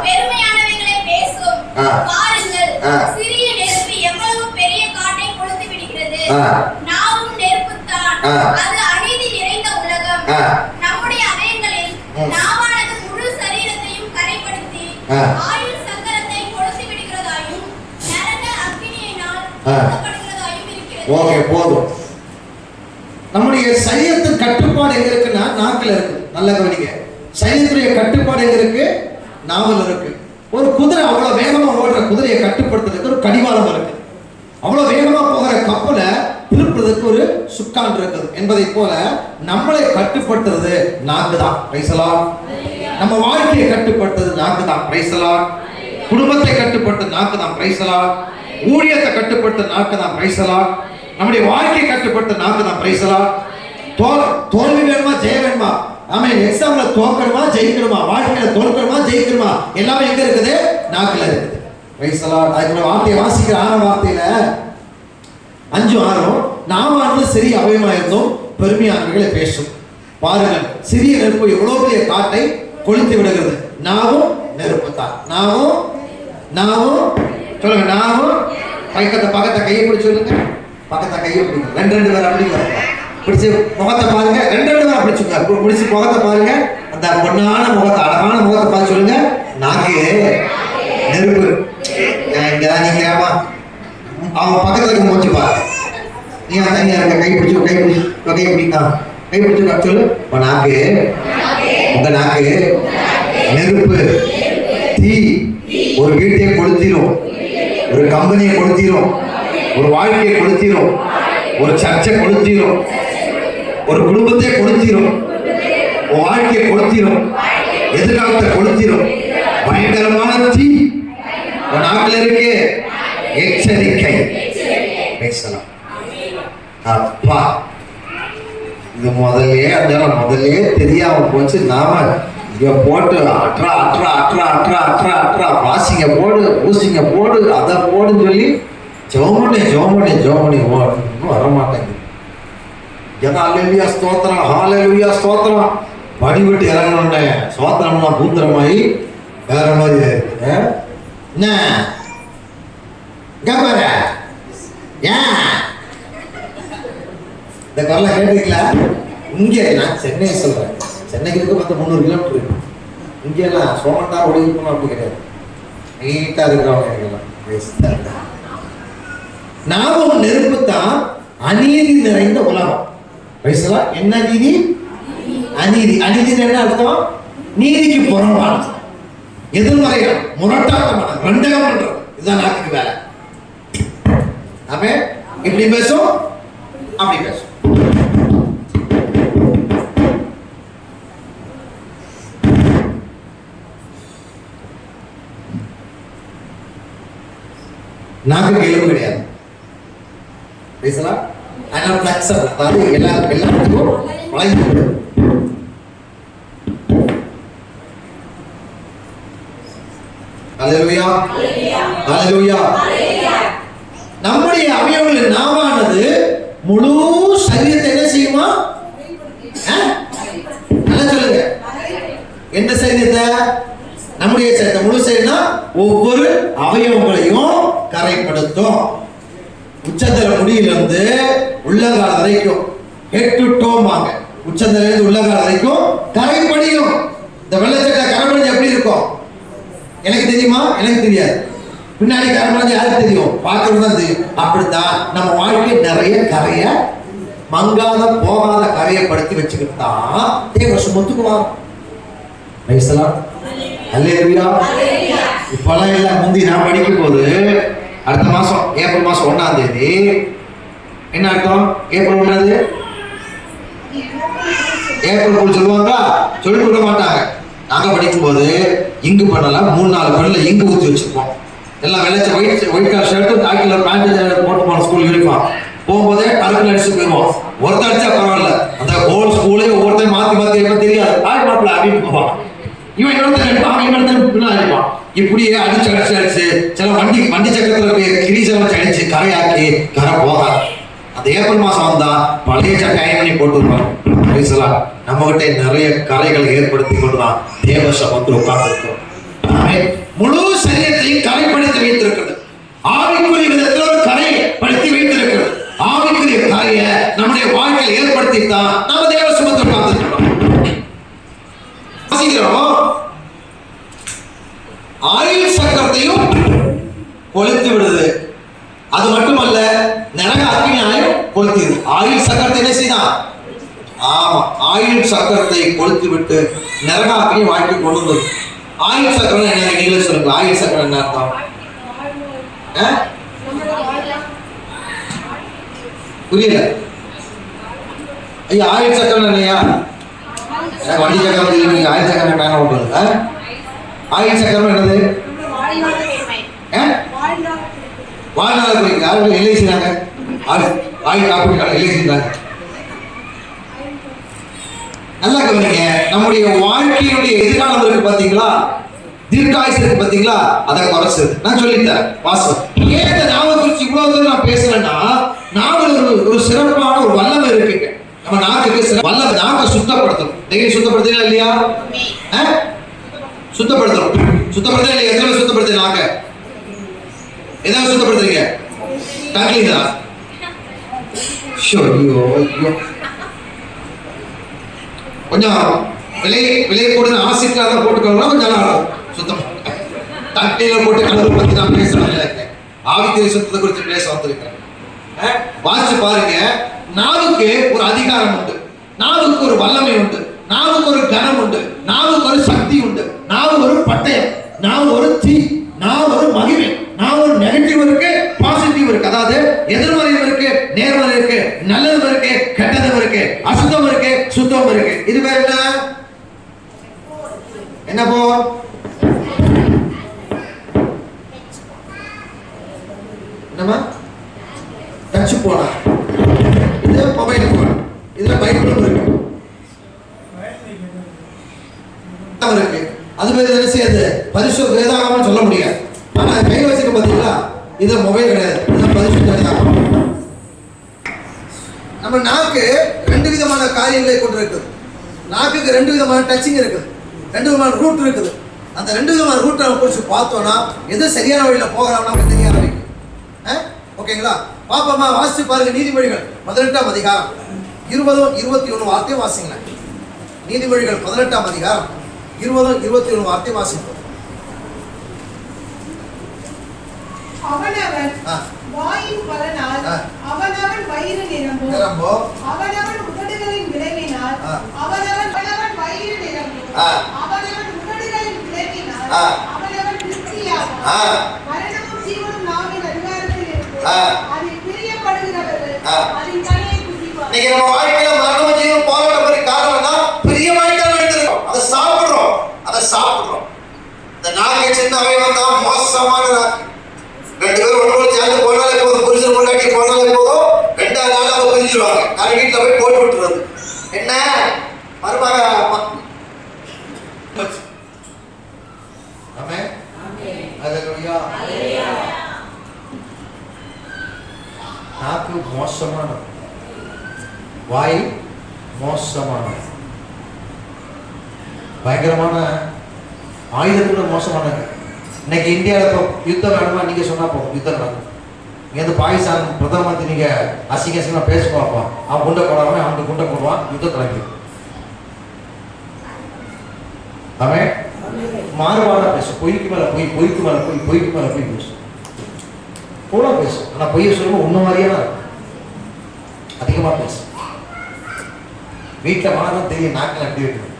பெருமையானவைகளை பேசும். பாருங்கள், சிறிய நெருப்பு எவ்வளவு பெரிய காட்டை கொளுத்து விடுகிறது. நாவும் நெருப்புத்தான், அது அநீதி நிறைந்த உலகம். நம்முடைய அவயங்களில் நாவானது முழு சரீரத்தையும் கரைப்படுத்தி ஆயுள் சக்கரத்தை கொளுத்து விடுகிறதாயும் நரக அக்கினியினால் கொளுத்தப்படுகிறதாயும் இருக்கிறது. ஓகே, போதும். நம்முடைய சரீரத்தின் கட்டுப்பாடு எங்க இருக்குன்னா நாக்குல இருக்கு. நல்ல கவனிங்க. சரீரத்துடைய கட்டுப்பாடு எங்க இருக்கு? நாவல் இருக்கு. ஒரு குதிரை அவ்வளவு வேகமா ஓடுற குதிரையை கட்டுப்படுத்துறதுக்கு ஒரு கடிவாளம் இருக்கு. அவ்வளவு வேகமா போகிற கப்பலை திருப்புறதுக்கு ஒரு சுக்கான் இருக்குது என்பதை போல நம்மளை கட்டுப்படுத்துறது நாக்கு தான். பிரைசலாம். நம்ம வாழ்க்கையை கட்டுப்படுத்துறது நாக்கு தான். பிரைசலாம். குடும்பத்தை கட்டுப்படுத்த நாக்கு தான். பிரைசலாம். ஊழியத்தை கட்டுப்படுத்த நாக்கு தான். பிரைசலாம். நம்முடைய வாழ்க்கையை கட்டுப்படுத்த நாக்கு தான். பிரைசலாம். தோல்வி வேணுமா, ஜெயம் வேணுமா? ஆமென். எக்ஸாம்ல தோக்கணுமா, ஜெயிக்கணுமா? வாழ்க்கையில தோற்கணுமா, ஜெயிக்கணுமா? எல்லாமே எங்க இருக்குது? நாக்குல இருக்குது. பிரைசலாம். அதுக்கு வார்த்தையை வாசிக்கிற 6ஆம் வார்த்தையில 5:6 நாமானது சிறிய அவயமா இருந்தும் பெருமையானவைகளை பேசும். பாருங்கள், சிறிய நெருப்பு எவ்வளவு பெரிய காட்டை கொளுத்து விடுகிறது. நாவும் நெருப்பு தான். நாவும் சொல்லுங்க. நாவும் பக்கத்தை கையை பிடிச்சு சொல்லுங்க. பக்கத்தை கையை பிடிக்கும். 2 பேர் அப்படி பிடிச்சு முகத்தை பாருங்க. 2 பேர் பிடிச்சுங்க. பிடிச்சு முகத்தை பாருங்க. அந்த பொண்ணான முகத்தை, அழகான முகத்தை பார்த்து சொல்லுங்க, நாக்கு நெருப்பு. இங்கதான் நீங்கிறாமா, அவன் பக்கத்துல இருக்க மூச்சு பாரு. நீ தனியா இருக்க, கை பிடிச்சு சொல்லு, நாக்கு, உங்க நாக்கு நெருப்பு, தீ. ஒரு வீட்டையை கொளுத்திரும், ஒரு கம்பெனியை கொளுத்திரும், ஒரு வாழ்க்கையை கொளுத்திரும், ஒரு சர்ச்சை கொளுத்திரும், ஒரு குடும்பத்தை கொளுத்திரும், வாழ்க்கையை கொளுத்திரும், எதிர்காலத்தை கொளுத்திரும். பயங்கரமான தீ நாட்டில் இருக்கு. எச்சரிக்கை. பேசலாம். அப்பா, இது முதல்லே தெரியாம போச்சு. நாம இங்க போட்டு அட்ரா வாசிங்க போடு, ஊசிங்க போடு, அதை போடுன்னு சொல்லி ஜோமணி வரமாட்டேங்குது. ஹல்லேலூயா ஸ்தோத்திரம், ஹல்லேலூயா ஸ்தோத்திரம். படி விட்டு இறங்கணும்னே ஸ்தோத்திரம்னா பூத்திரமாயி வேற மாதிரி இருக்குது. என்ன பாரு, ஏன் இந்த கவலை கேட்டீங்களா? இங்கே நான் சென்னை சொல்றேன், சென்னைக்கு இருக்க 300 கிலோமீட்டர் இருக்கு. இங்கெல்லாம் சோமண்டா ஒழுங்கணும் அப்படி கிடையாது, நீட்டா இருக்கிறவங்க. நாமும் நெருப்பு தான், அநீதி நிறைந்த உலகம். பேசலாம். என்ன நீதி? அநீதி. அநீதி என்ன அர்த்தம்? நீதிக்கு புறம்பானது, எதிர்மறைகள், முரட்டாட்டமான, ரெண்டகம் பண்றது. இதுதான் நாட்டுக்கு வேலை. அவன் இப்படி பேசும், அப்படி பேசும். நாக்கு எலும்பு கிடையாது. பேசலாம். ஆனால் பிளக்சர், அதாவது எல்லாத்துக்கும் வளைந்து. ஹல்லேலூயா, ஹல்லேலூயா. நம்முடைய அவயவங்களின் நாவானது முழு சரீரத்தை என்ன செய்யுமா? நல்லா சொல்லுங்க. எந்த சரீரத்தை? நம்முடைய சரீரத்தை. முழு சரீரம்னா ஒவ்வொரு அவயவங்களையும் கரைப்படுத்தும். உச்சந்தல முடியிலிருந்து உள்ளங்கால் வரைக்கும், ஹெட் டு டோமாங்க, உச்சந்தல இருந்து உள்ளங்கால் வரைக்கும் கரைப்படியும். இந்த வெள்ளச்சட்டை கரைப்படிஞ்சு எப்படி இருக்கும் எனக்கு தெரியுமா? எனக்கு தெரியாது. பின்னாடி கரைப்படிஞ்சு யாருக்கு தெரியும்? பார்க்கறது தான் தெரியும். அப்படித்தான் நம்ம வாழ்க்கை நிறைய கரைய, மங்காத போகாத கரையை படுத்தி வச்சுக்கிட்டு தான் தேவ சுமத்துக்குவார். பேசலாம். அல்லேலூயா. இப்பெல்லாம் இல்லை, முந்தி நான் படிக்கும் போது அடுத்த மாசம் ஏப்ரல் மாசம் 1ஆம் தேதி என்ன அர்த்தம்? ஏப்ரல் 1 ஏப்ரல் ஃபுல் சொல்லுவாங்க, சொல்லி விட மாட்டாங்க. நாங்க படிக்கும் போது இங்கு பண்ணலாம், 3-4 பெண்ல இங்கு ஊற்றி வச்சிருப்போம். எல்லாம் வெள்ளச்ச ஒயிட் கலர் ஷர்ட்டு, தாக்கில பேண்ட் போட்டு போன ஸ்கூல் யூனிஃபார்ம். போகும்போதே டர்க்கில் அடிச்சு போயிடுவோம். ஒருத்தர் அடிச்சா பரவாயில்ல, அந்த ஹோல் ஸ்கூலே ஒவ்வொருத்தையும் மாற்றி எப்ப தெரியாது, ஆய் மாப்பிள்ள அப்படின்னு போவான். இவன் அடிப்பான். இப்படியே அடிச்சு சில வண்டி சக்கரத்துல கிரீசம் வச்சு அடிச்சு கரையாக்கி கரை போகாது. அந்த ஏப்ரல் மாசம் வந்தா பழைய சட்டை அயன் பண்ணி போட்டு வருவாங்க. நம்ம கிட்ட நிறைய கரைகளை ஏற்படுத்தி கொண்டுதான் தேவ சமத்தில் உட்கார்ந்து இருக்கிறோம். முழு சரீரத்தையும் கரைப்படுத்தி வைத்திருக்கிறது. ஆவிக்குரிய விதத்தில் ஒரு கரைப்படுத்தி வைத்திருக்கிறது. ஆவிக்குரிய கரையை நம்முடைய வாழ்க்கையில் ஏற்படுத்தித்தான் நம்ம தேவ சமத்தில் உட்கார்ந்து ஆயுள் சக்கரத்தையும் கொளுத்து விடுது. அது மட்டுமல்ல, நரக அக்னியையும் கொளுத்திடுது. ஆயுள் சக்கரத்தை என்ன செய்தான்? ஆமா, ஆயுள் சக்கரத்தை கொளுத்து விட்டு நரக அக்னி வாழ்க்கை கொண்டு வந்தது. ஆயுள் சக்கரம் என்ன? நீங்களே சொல்லுங்க. ஆயுள் சக்கரம் என்ன அர்த்தம்? புரியல ஐயா. ஆயுள் சக்கரம் என்னையா? வண்டி சக்கரம் தெரியும். ஆயுள் சக்கரம் என்ன பண்றது? ஆயுள் சக்கரம் என்னது? வாழ்நாள் குறிக்க யாரும் எல்லை செய்றாங்க. ஆயுள் காப்பீடு எல்லை செய்றாங்க. நல்லா கவனிங்க. நம்முடைய வாழ்க்கையுடைய எதிர்காலம் இருக்கு பாத்தீங்களா, தீர்க்காயுசு இருக்கு பாத்தீங்களா, அதை குறைச்சது. நான் சொல்லித்தரேன் வாசம். ஏன் இந்த நாவல் குறிச்சு இவ்வளவு தூரம் நான் பேசுறேன்னா, நாவல் ஒரு சிறப்பான ஒரு வல்லமை இருக்குங்க. நம்ம நாக்குக்கு வல்லமை. நாக்கை சுத்தப்படுத்தணும். டெய்லி சுத்தப்படுத்தீங்களா இல்லையா? சுத்தப்படுத்தணும். சுத்தப்படுத்த இல்லையா? எதுல சுத்தப்படுத்த? நாக்க எதாவது சுத்தப்படுத்துறீங்க? டாக்லிங்களா? கொஞ்சம் விலை கூட ஆசிக்காக போட்டுக்கோங்க, கொஞ்சம் நல்லா இருக்கும். சுத்தம் தட்டையில போட்டு கலவை பத்தி நான் பேசுறேன், ஆவிக்குரிய சுத்தத்தை குறித்து பேச வந்திருக்கிறேன். வாசிச்சு பாருங்க. நாவுக்கு ஒரு அதிகாரம் உண்டு, நாவுக்கு ஒரு வல்லமை உண்டு, நாவுக்கு ஒரு கனம் உண்டு, நாவுக்கு ஒரு சக்தி உண்டு, நாவு ஒரு பட்டயம், நாவு ஒரு தீ, நாவு ஒரு மகிமை, நாவு ஒரு நெகட்டிவ் இருக்கு, பாசிட்டிவ் இருக்கு. அதாவது எதிர்மறையும் இருக்கு, நேர்மறை இருக்கு, நல்லதும் இருக்கு, கெட்டதும் இருக்கு, அசுத்தம் இருக்கு, சுத்தம் இருக்கு. இது பேர் என்ன? என்ன போ? என்னமா? டச் போனா இது மொபைல் போன், இதுல பைபிளும் இருக்கு. இருக்கு அது பேர் என்ன செய்யாது? பரிசுத்த வேதாகமம் சொல்ல முடியாது. ஆனா கையில் வச்சுக்க பாத்தீங்களா, இது மொபைல் கிடையாது, இது பரிசுத்த வேதாகமம். நம்ம நாக்கு ரெண்டு விதமான காரியங்களை கொண்டு இருக்குது. நாக்குக்கு ரெண்டு விதமான டச்சிங் இருக்குது, ரெண்டு விதமான ரூட் இருக்குது. அந்த ரெண்டு விதமான ரூட்டை நம்ம குறித்து பார்த்தோம்னா எது சரியான வழியில் போகிறாங்கன்னா நமக்கு தெரிய ஆரம்பிக்கும். ஓகேங்களா? பாப்பமா வாசிச்சு பாருங்க. நீதிமொழிகள் 18ஆம் அதிகாரம் 20-21 வார்த்தை வாசிங்களேன். நீதிமொழிகள் 18ஆம் அதிகாரம் 20-21 வார்த்தை வாசிப்போம். அவனவன் வாயின் பலனால் அவனவன் வயிறு நிரம்பும், அவனவன் உதடுகளின் விளைவினால் அவனவன் வயிறு நிரம்பும், அவனவன் உதடுகளின் விளைவினால் அவனவன் திருப்தியாவான். மரணமும் ஜீவனும் நாவின் அதிகாரத்தில் இருக்கும், அதில் பிரியப்படுகிறவர்கள் அதின் கனியை புசிப்பார்கள். இன்னைக்கு நம்ம வாழ்க்கையில மரணமும் ஜீவனும் போராடுற காரணம்னா பிரியமாயிட்டாலும் அதை சாப்பிடுறோம். இந்த நாக்கை சின்ன அவயவம் தான் மோசமான நாக்கு. ரெண்டு பேரும் ஒன்று சேர்ந்து போனாலே போதும், புரிஞ்சு முன்னாடி போனாலே போதும், 2ஆவது நாள் அவங்க பிரிஞ்சிருவாங்க. நான் வீட்டில் போய் போட்டு விட்டுறது என்ன மருமக. நாக்கு மோசமானது, வாய் மோசமானது, பயங்கரமான ஆயுதத்தோட மோசமானது. இன்னைக்கு இந்தியாவில் இப்போ யுத்தம் வேணுமா நீங்க சொன்னா போகும், யுத்தம் நடக்கும். இங்கேருந்து பாகிஸ்தான் பிரதம மந்திரி நீங்க அசிங்கமா பேச பார்ப்போம், அவன் குண்டை போடாம அவனுக்கு குண்டை போடுவான், யுத்தம் நடக்குது. அவன் மாறுபாடா பேசும், பொய்க்கு மேல பொய், பொய்க்கு மேல பொய், பொய்க்கு மேல பொய் பேசும், கூட பேசும். ஆனா பொய்ய சொல்லுவோம் உன்ன மாதிரியே தான் இருக்கும், அதிகமா பேசும். வீட்டில் வாங்க தெரியும் நாக்கில் எப்படி இருக்கு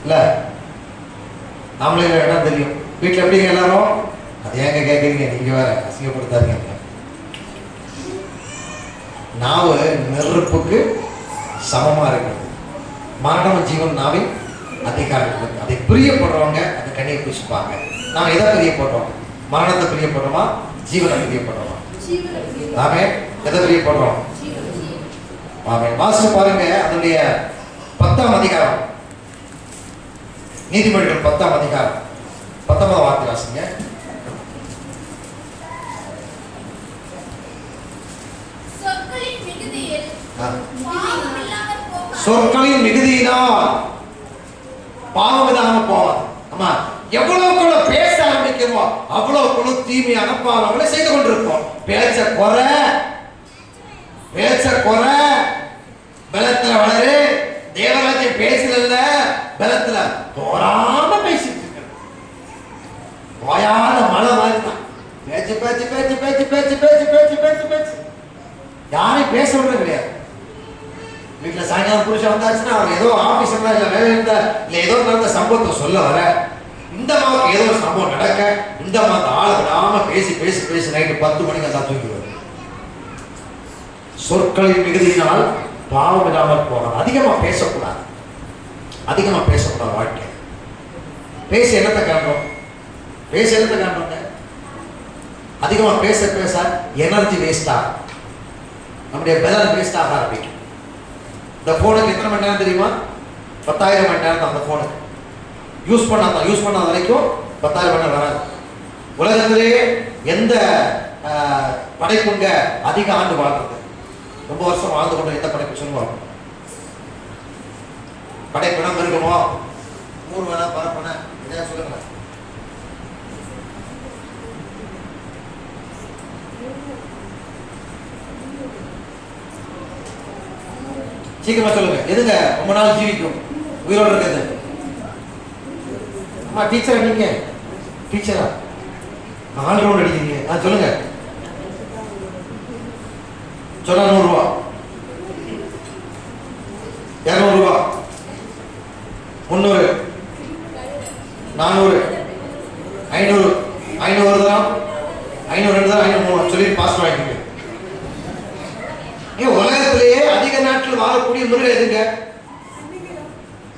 இல்ல, நம்மளே இடம் தெரியும். வீட்டில் எப்படிங்க எல்லாரும்? அது ஏங்க கேட்குறீங்க, நீங்க வேற அசிங்கப்படுத்தாதீங்க. நாவு நெருப்புக்கு சமமா இருக்குது, மரணம் ஜீவன் நாவின் அதிகாரம் இருக்கு. அதை பிரியப்படுறவங்க அந்த கனியை புசிப்பாங்க. நாம் எதை பிரியப்படுறோம்? மரணத்தை பிரியப்படுறோமா, ஜீவனை பிரியப்படுறோமா? நாமே எதை பிரியப்படுறோம்? வாசிச்சு பாருங்க. அதனுடைய 10ஆம் அதிகாரம், நீதிமொழிகள் 10ஆம் அதிகாரம் 19ஆம் வார்த்தை வாசிங்க. சொற்களின் மிகுதியினால் பாவம் இல்லாம போவாது. ஆமா, எவ்வளவுக்குள்ள பேச ஆரம்பிக்கிறோமோ அவ்வளவுக்குள்ள தீமையான பாவங்களை செய்து கொண்டிருப்போம். பேச்ச குறை, பலத்துல வளரு. தேவராஜ்ய பேசல, பலத்துல தோறாம பேசிட்டு இருக்க, ஓயாத மழை மாதிரி தான். பேச்சு பேச்சு பேச்சு பேச்சு பேச்சு பேச்சு பேச்சு பேச்சு பேச்சு யாரையும் பேச விடுறது கிடையாது. வீட்டுல சாயங்காலம் புருஷன் வந்தாச்சுன்னா அவர் ஏதோ ஆபீஸ்ல இல்ல வேலை இருந்தா இல்ல ஏதோ நடந்த சம்பவத்தை சொல்ல வர, இந்த மாவுக்கு ஏதோ ஒரு சம்பவம் நடக்க, இந்த மாத்த ஆளை விடாம பேசி பேசி பேசி நைட்டு 10 மணிக்கு தான் தூக்கிடுவார். சொற்களின் மிகுதியினால் பாவம் இல்லாமல் போகணும். அதிகமா பேசக்கூடாது, அதிகமா பேசக்கூடாது. வாழ்க்கை பேசி என்னத்தை காண்றோம்? அதிகமா பேச பேச எனர்ஜி வேஸ்ட் ஆகும், நம்முடைய பலன் வேஸ்ட் ஆக ஆரம்பிக்கும். இந்த போனுக்கு எத்தனை மணி நேரம் தெரியுமா? 10,000 மணி நேரம் தான் அந்த போனுக்கு யூஸ் பண்ணாத வரைக்கும் 10,000 மணி நேரம் வராது. உலகத்திலேயே எந்த படைப்புங்க அதிக ஆண்டு வாழ்றது, ரொம்ப வருஷம் வாழ்ந்து கொண்டு எந்த படைப்பு சொல்லுவாங்க? படைப்பினம் இருக்குமோ, ஊர்வன பரப்பன, இதையா சொல்லுங்க. சீக்கிரமா சொல்லுங்க, எதுங்க ரொம்ப நாள் ஜீவிக்கும்? உயிரோடு இருக்கிறது. அம்மா டீச்சரா நீங்க? டீச்சரா? 4 ரவுண்ட் அடிக்கிறீங்க. சொல்லுங்க. சொன்னா 100 ரூபா, 200 ரூபா, 300, 400, 500, 500 தான், 502 தான், 503 சொல்லி பாஸ் வாங்கிக்கோங்க. உலகத்திலேயே அதிக நாட்கள் வாழக்கூடிய மிருகம் எதுங்க?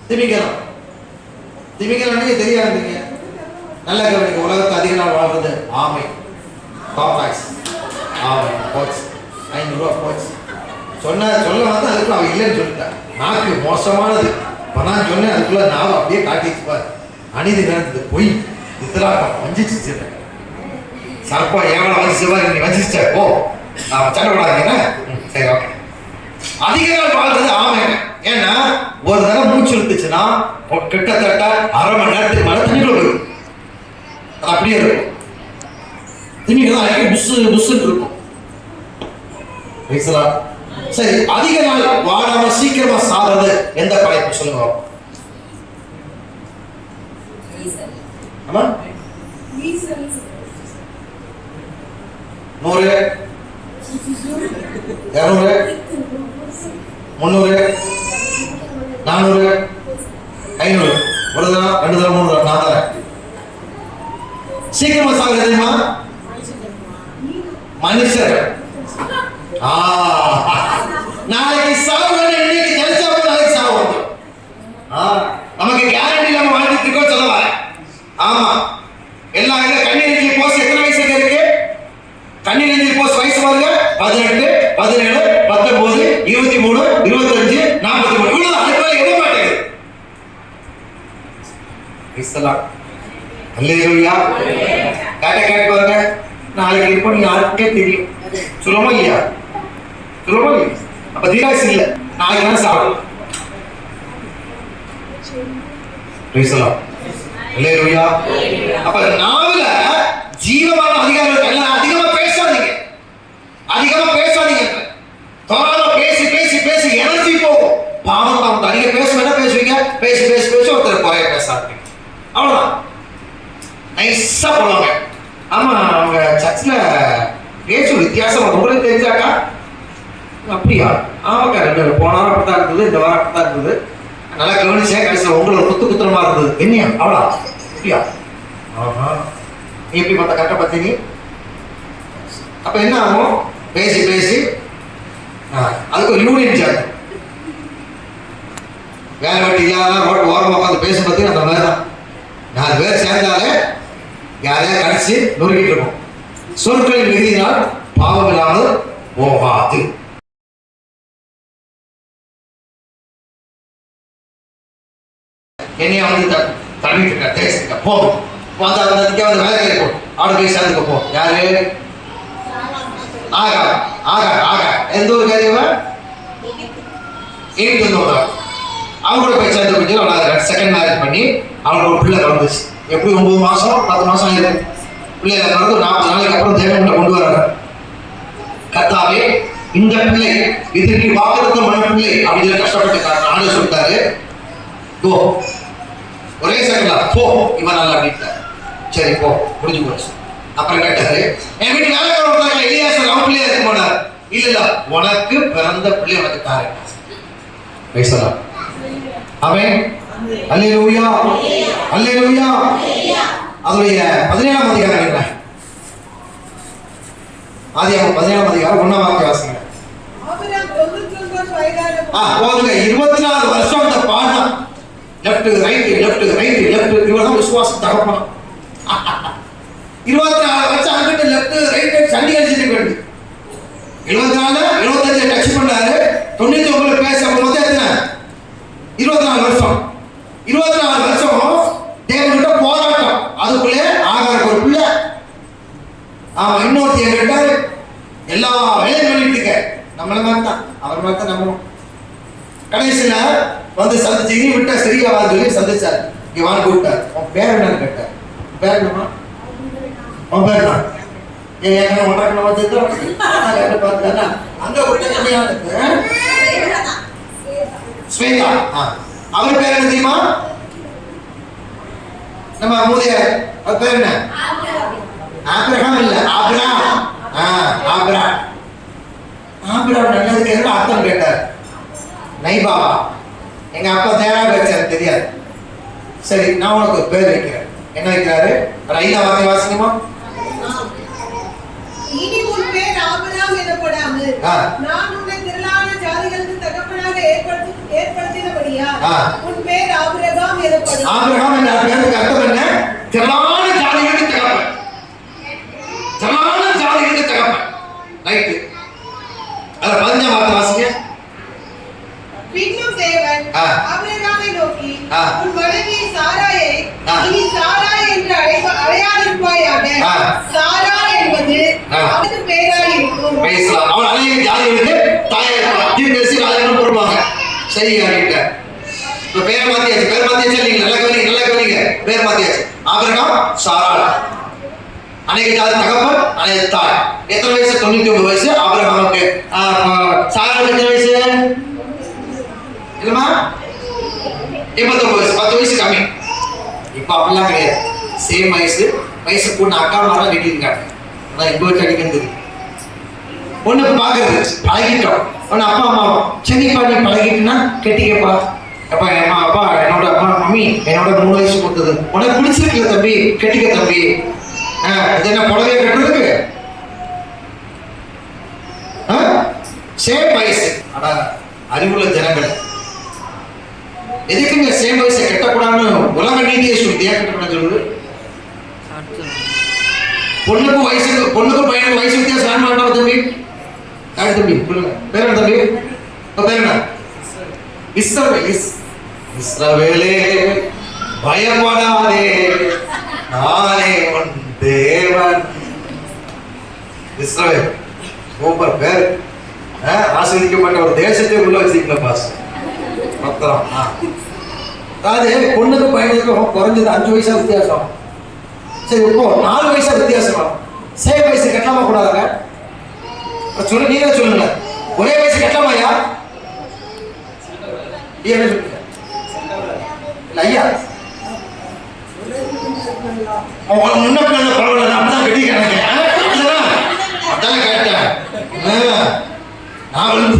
திமிங்கலம். திமிங்கலம் நீங்க தெரியாதுங்க. நல்ல கவனிங்க. உலகத்தை அதிக நாள் வாழ்றது ஆமை. டாப்டாக்ஸ் ஆமை போச்சு. 500 ரூபா போச்சு. சொல்ல வந்து அதுக்குள்ள அவன் இல்லைன்னு சொல்லிட்டான். நாக்கு மோசமானது. இப்போ நான் சொன்னேன், அதுக்குள்ள நாவை அப்படியே காட்டிச்சு பாரு. அநீதி நேரத்துக்கு பொய் இத்தலாட்டம் வஞ்சிச்சு. சர்ப்பா ஏவலை வஞ்சிச்சுவா, நீ வஞ்சிச்ச போ, நான் சண்டை விடாதீங்க. சரி, ஓகே. அதிக நாள் வாழ்றது ஆமை. ஏன்னா ஒரு தடவை மூச்சு இருந்துச்சுன்னா கிட்டத்தட்ட அரை மணி நேரத்துக்கு மேல தண்ணிக்குள்ள போயிடும். அது அப்படியே இருக்கும். திமிங்கலம் அடிக்கடி புஷு புஷுன்னு இருக்கும். சரி, அதிக நாள் வாடாம சீக்கிரமா சாகிறது எந்த படைப்பு சொல்லுங்க. ஆமா, 100, 200, 300, 400, 500. ஒரு தடவை, 2 தடவை, 3 தடவை, 4 தடவை. சீக்கிரமா சாகிறது தெரியுமா? மனுஷர். நாளைக்கு சாவு, இன்னைக்கு ஜெயிச்சா நாளைக்கு சாவு வந்துடும். நமக்கு கேரண்டி இல்லாம வாழ்ந்துட்டு இருக்கோம் சொல்லவா? ஆமா. எல்லா கண்ணீர் போஸ்ட் எத்தனை வயசு இருக்கு? கண்ணீர் போஸ்ட் வயசு பாருங்க. 18, 17, 19, 23, 25, 43. இவ்வளவு அதுக்கு மேல எதுவும் மாட்டேங்குது. அல்லேலூயா. கேட்ட பாருங்க. நாளைக்கு இருப்போம் யாருக்கே தெரியும். சொல்லுமா இல்லையா? சொல்லுமா இல்லையா? அப்ப தீராசி இல்லை. நாளைக்கு தான் சாப்பிடும். அல்லேலூயா. அப்ப நாவல ஜீவமான அதிகாரம் எல்லாம் அதிகமா பேசாதீங்க. அதிகமா பேசாதீங்க. தோராளமா பேசி பேசி பேசி எனர்ஜி போகும். பாவம் தான். அதிக பேசுவேன்னா பேசுவீங்க. பேசி பேசி பேசி ஒருத்தர் குறைய பேச ஆரம்பிங்க. அவ்வளவுதான். நைஸா போடுவாங்க. ஆமா, அவங்க சர்ச்சில் பேச்சு வித்தியாசம் உங்களுக்கு தெரிஞ்சாக்கா? அப்படியா? ஆமாக்கா, 2 போன வாரம் அப்படித்தான் இருந்தது, இந்த வாரம் அப்படித்தான் இருந்தது. நல்லா கவனிச்சேன். கடைசியில் உங்களை குத்துமா இருந்தது. என்னையா? அவ்வளோ அப்படியா? ஆஹா, நீ எப்படி பார்த்த கரெக்டாக பார்த்தீங்க? அப்போ என்ன ஆகும்? பேசி பேசி அதுக்கு ஒரு யூனியன் சார்ஜ். வேலை வெட்டி இல்லாத ரோட்டு ஓரமாக உட்காந்து பேசும் பார்த்தீங்கன்னா அந்த மாதிரி தான். 4 பேர் சேர்ந்தாலே யாரையா கடிச்சு நொறுக்கிட்டு இருக்கும். சொற்களின் மிகுதியினால் பாவம் இல்லாமல் போகாது. என்னைய வந்து தள்ளிட்டு இருக்க, தேய்ச்சிருக்க, போகும். வந்து வேலை கிடைக்கும். அவனை போய் சேர்ந்துக்க போ. யாரு? ஆகா ஆகா ஆகா. எந்த ஒரு காரியவன் எயித்து வந்தவங்க அவங்க கூட போய் சேர்ந்து கொஞ்சம் செகண்ட் மேரேஜ் பண்ணி அவங்களுக்கு ஒரு பிள்ளை பிறந்துச்சு. எப்படி 9 மாசம் 10 மாசம் ஆயிருக்கு. பிள்ளைகளை பிறந்து 40 நாளைக்கு அப்புறம் தேவன்கிட்ட கொண்டு வராங்க. கர்த்தாவே, இந்த பிள்ளை இது நீ வாக்குத்தத்தம் பண்ண பிள்ளை அப்படின்னு கஷ்டப்பட்டு ஆண்டு சொல்லிட்டாரு. போ, ஒரே செகண்ட்ல போ, இவன் நல்லா அப்படின்ட்டார். சரி போ, முடிஞ்சு போச்சு. அப்புறம் கேட்டாரு, என் வீட்டு வேலைக்காரங்க எலியாசர் அவன் பிள்ளையா இருக்க போனார். இல்ல, உனக்கு பிறந்த பிள்ளை உனக்கு தாரேன். பேசலாம். ஆமென். அல்லேலூயா. அல்லேலூயா. அதோடைய 17ஆம் அதிகாரம் என்ன? ஆதியாகமம் 17ஆம் அதிகாரம் 1ஆம் வாக்கியம் வாசிங்க. போதுங்க. 24 வருஷம் அந்த பாடம். Left right left right left. இவர்தான் விசுவாசம் தகப்பனம். 24 வருஷம் அங்கிட்டு லெஃப்ட் ரைட் சண்டி அடிச்சுட்டு இருக்கு. 74 75 டச் பண்ணாரு. 99 பேச மொத்தம் எத்தனை? 24 வருஷம். 24 வருஷம் தேவன்கிட்ட போராட்டம். அதுக்குள்ளே ஆகாருக்கு ஒரு பிள்ளை. ஆமா, இன்னொருத்தி என்கிட்ட எல்லா வேலையும் பண்ணிட்டு இருக்க. நம்மள மாதிரி தான், அவர் மாதிரி தான் நம்மளும். கடைசியில வந்து சந்திச்சு விட்டா சரியா சொல்லி சந்திச்சார். இங்க வாங்க கூப்பிட்டார். உன் பேர் என்னன்னு கேட்டார். பேர் என்னமா? உன் பேர் தான் ஏன் ஒன்றாக்கணும் பார்த்தா அங்க ஸ்வேதா. அவர் பேர் என்ன தெரியுமா? நம்ம மூதியார் அவர் பேர் என்ன? ஆபிரகாம் இல்ல, ஆபிராம். ஆபிராம். ஆபிராம் நல்லதுக்கு என்ன அர்த்தம் கேட்டார். நைபாவா, எங்க அப்பா தேவா வச்சார் தெரியாது. சரி, நான் உனக்கு ஒரு பேர் வைக்கிறேன். என்ன வைக்கிறாரு? 5ஆம் வார்த்தை வாசிக்குமா? இனி உன் பேர் ஆபிரகாம் எனப்படாமல் நான் உன்னை திரளான ஜாதிகளுக்கு தகப்பனாக ஏற்படுத்தினபடியா உன் பேர் ஆபிரகாம் எனப்படும். ஆபிரகாம் என்ற பேருக்கு அர்த்தம் என்ன? திரளான ஜாதிகளுக்கு தகப்பன். திரளான ஜாதிகளுக்கு தகப்பன். ரைட். அத 15ஆம் வார்த்தை வாசிங்க. பின்னும் தேவன் ஆபிரகாமை நோக்கி உன் மனைவி சாராயை இனி சாராய் என்று அழையாதிருப்பாயாக. சாரா என்பது அவனுக்கு பேராய் இருக்கும். அவன் அநேக ஜாதிகளுக்கு தாயா இருப்பான். தீர்க்கதரிசி ராஜான்னு போடுவாங்க. சரி அப்படின்ட்டு இப்ப பேர் மாத்தியாச்சு. பேர் மாத்தியாச்சு இல்லைங்க? நல்லா கவனிங்க, நல்லா கவனிங்க. பேர் மாத்தியாச்சு. ஆபிரகாம், சாரா, அநேக ஜாதி தகப்பன், அநேக தாய். எத்தனை வயசு? 99 வயசு ஆபிரகாமுக்கு. சாராவுக்கு எத்தனை வயசு? இல்லமா 89 வயசு, 10 வயசு கம்மி. இப்ப அப்படிலாம் கிடையாது. சேம் வயசு பொண்ணு அக்கா மாதிரி கட்டியிருக்காங்க. அதான் இப்போ வச்சு அடிக்கிறது. பொண்ணுக்கு பாக்குறது பழகிட்டோம். உன்னை அப்பா அம்மா சரிப்பா நீ பழகிட்டுனா கெட்டிக்கப்பா. அப்பா அம்மா அப்பா என்னோட அம்மா மம்மி என்னோட 3 வயசு கொடுத்தது உனக்கு பிடிச்சிருக்கல தம்பி, கெட்டிக்க தம்பி. இது என்ன புடவைய கட்டுறதுக்கு? சேம் வயசு. ஆனா அறிவுள்ள ஜனங்கள் எதுக்குங்க சேம் வயசை கட்டக்கூடாதுன்னு உலக நீதியை சொல்லி ஏன் கட்டக்கூடாது சொல்லுது? பொண்ணுக்கும் பையனுக்கும் வயசு வித்தியாசம் வேண்டாம் தம்பி. யாரு தம்பி? சொல்லுங்க. பேர் என்ன தம்பி? பேர் என்ன? இஸ்ரவேலே பயப்படாதே நானே உன் தேவன். இஸ்ரவேல் சூப்பர் பேர். ஆசிரியப்பட்ட ஒரு தேசத்தை உள்ள வச்சிருக்கல பாஸ். பத்திரம். அதாவது பொண்ணுக்கு பையனுக்கும் குறைஞ்சது 5 வயசா வித்தியாசம். சரி, இப்போ 4 வயசா வித்தியாசம். சேம் வயசு கட்டலாமா கூடாதுங்க? சொல்ல நீங்க சொல்லுங்க. ஒரே வயசு கட்டலாமாயா? என்ன சொல்லுங்க? இல்ல ஐயா, அவங்க முன்ன பின்ன பரவாயில்ல, அப்படிதான் கட்டி கிடக்கேன். அதான் கேட்டேன். நான்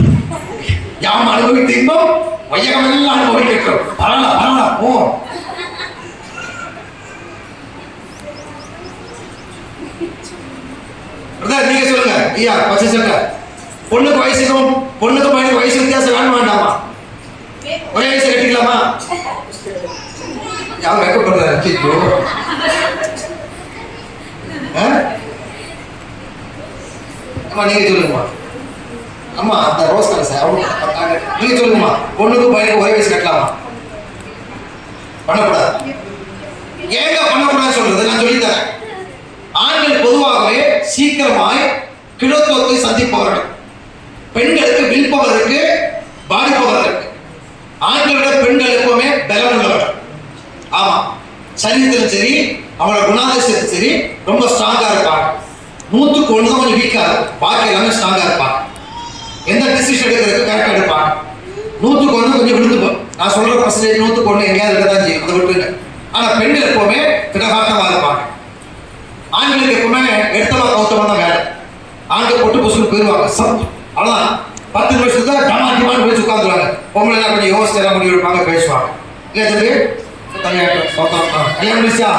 யாம் அனுபவித்த இன்பம் வையகம் எல்லாம் அனுபவிக்கட்டும். பரவாயில்ல போ. நீங்க சொல்லுங்க ஐயா. பச்சை சட்டை பொண்ணுக்கு பையனுக்கு வயசு வித்தியாசம் வேணுமா வேண்டாமா? ஒரே வயசு கட்டிக்கலாமா? யாரும் வைக்கப்படுறாரு. அம்மா நீங்க சொல்லுங்கம்மா. அம்மா அந்த ரோஸ் கலர் சார் நீங்க சொல்லுங்கம்மா. பொண்ணுக்கு பையனுக்கு ஒரே வயசு கட்டலாமா? பண்ணக்கூடாது. ஏங்க பண்ணக்கூடாது சொல்றது? நான் சொல்லித்தரேன். ஆண்கள் பொதுவாகவே சீக்கிரமாய் கிழத்துவத்தை சந்திப்பவர்கள். பெண்களுக்கு வில்பவர் இருக்கு, பாதிப்பவர் இருக்கு. ஆண்களோட பெண்கள் எப்பவுமே பலம் உள்ளவர்கள். ஆமா, சரீரத்திலும் சரி அவங்களோட குணாதிசயத்திலும் சரி ரொம்ப ஸ்ட்ராங்கா இருப்பாங்க. 100க்கு 1 தான் கொஞ்சம் வீக்கா இருக்கும். பாக்கி எல்லாமே ஸ்ட்ராங்கா இருப்பாங்க. எந்த டிசிஷன் எடுக்கிறதுக்கு கரெக்டா எடுப்பாங்க. 100க்கு 1 கொஞ்சம் விழுந்துப்போம். நான் சொல்ற பர்சன்டேஜ் 100க்கு 1 எங்கேயாவது இருக்கதான் செய்யும். அதை விட்டுருங்க. ஆனா பெண்கள் எப்பவுமே திடகாட்டமா இருப்பாங்க. ஆண்களுக்கு எப்பவுமே எடுத்தமா கௌத்தமா தான் வேலை. ஆண்கள் பொட்டு பொசுக்கு போயிருவாங்க. அவ்வளவுதான். 10 நிமிஷத்துக்கு தான் டமாட்டிமான்னு போய் உட்காந்துருவாங்க. பொம்பளை எல்லாம் கொஞ்சம் யோசிச்சு முடிவு எடுப்பாங்க, பேசுவாங்க. இல்ல தம்பி கல்யாணம் முடிச்சா?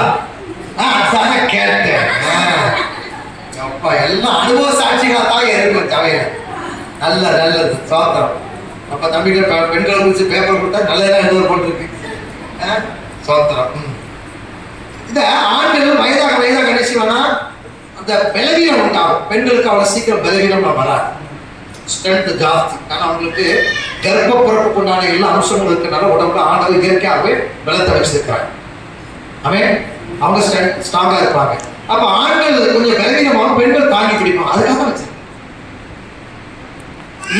அதான் கேட்டேன். அப்பா எல்லாம் அனுபவ சாட்சிகளா தான் இருக்கும். தவைய நல்லது சோத்திரம். அப்ப தம்பிகிட்ட பெண்களை குறிச்சு பேப்பர் கொடுத்தா நல்லதான் எழுத போட்டிருக்கு. சோத்திரம். இந்த ஆண்கள் வயதாக கடைசிவானா அந்த பலவீனம் உண்டாகும். பெண்களுக்கு அவ்வளவு சீக்கிரம் பலவீனம் வராது. ஸ்ட்ரென்த் ஜாஸ்தி. ஆனால் அவங்களுக்கு கர்ப்ப பிறப்புக்கு உண்டான எல்லா அம்சங்களும் இருக்கிறனால உடம்புல ஆண்டவர் இயற்கையாகவே பலத்தை வச்சிருக்காங்க. அவங்க ஸ்ட்ராங்கா இருப்பாங்க. அப்ப ஆண்கள் கொஞ்சம் பலவீனமாக பெண்கள் தாங்கி பிடிப்பாங்க. அதுக்காக தான் வச்சிருக்காங்க.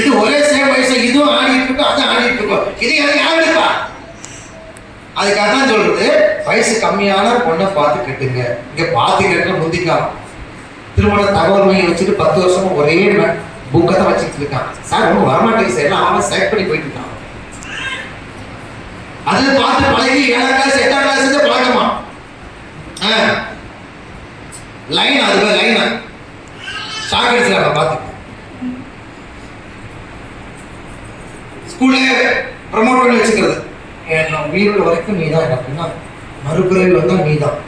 இது ஒரே சேம் வயசு, இதுவும் ஆடிட்டு இருக்கும், அதுவும் ஆடிட்டு இருக்கும். இது எனக்கு யார் எடுப்பா? அதுக்காக தான் சொல்றது, வயசு கம்மியான பொண்ணை பார்த்து கட்டுங்க. இங்க பார்த்து கட்டுற முந்திக்கலாம். திருமண தகவல் மையம் வச்சுட்டு 10 வருஷமா ஒரே புக்கை தான் வச்சுட்டு இருக்கான். சார் ஒன்றும் வரமாட்டேங்குது சார், எல்லாம் அவன் செலக்ட் பண்ணி போயிட்டு இருக்கான். அதுல பார்த்து பழகி 7ஆம் கிளாஸ் 8ஆம் கிளாஸ் பழக்கமா லைன், அது லைனா சாக்கடிச்சாங்க பார்த்து. ஸ்கூல்ல ப்ரமோட் பண்ணி வச்சுக்கிறது, நான் உயிரோட வரைக்கும் நீ தான் அப்படின்னா, மறுபிறவி வந்தா நீ தான்.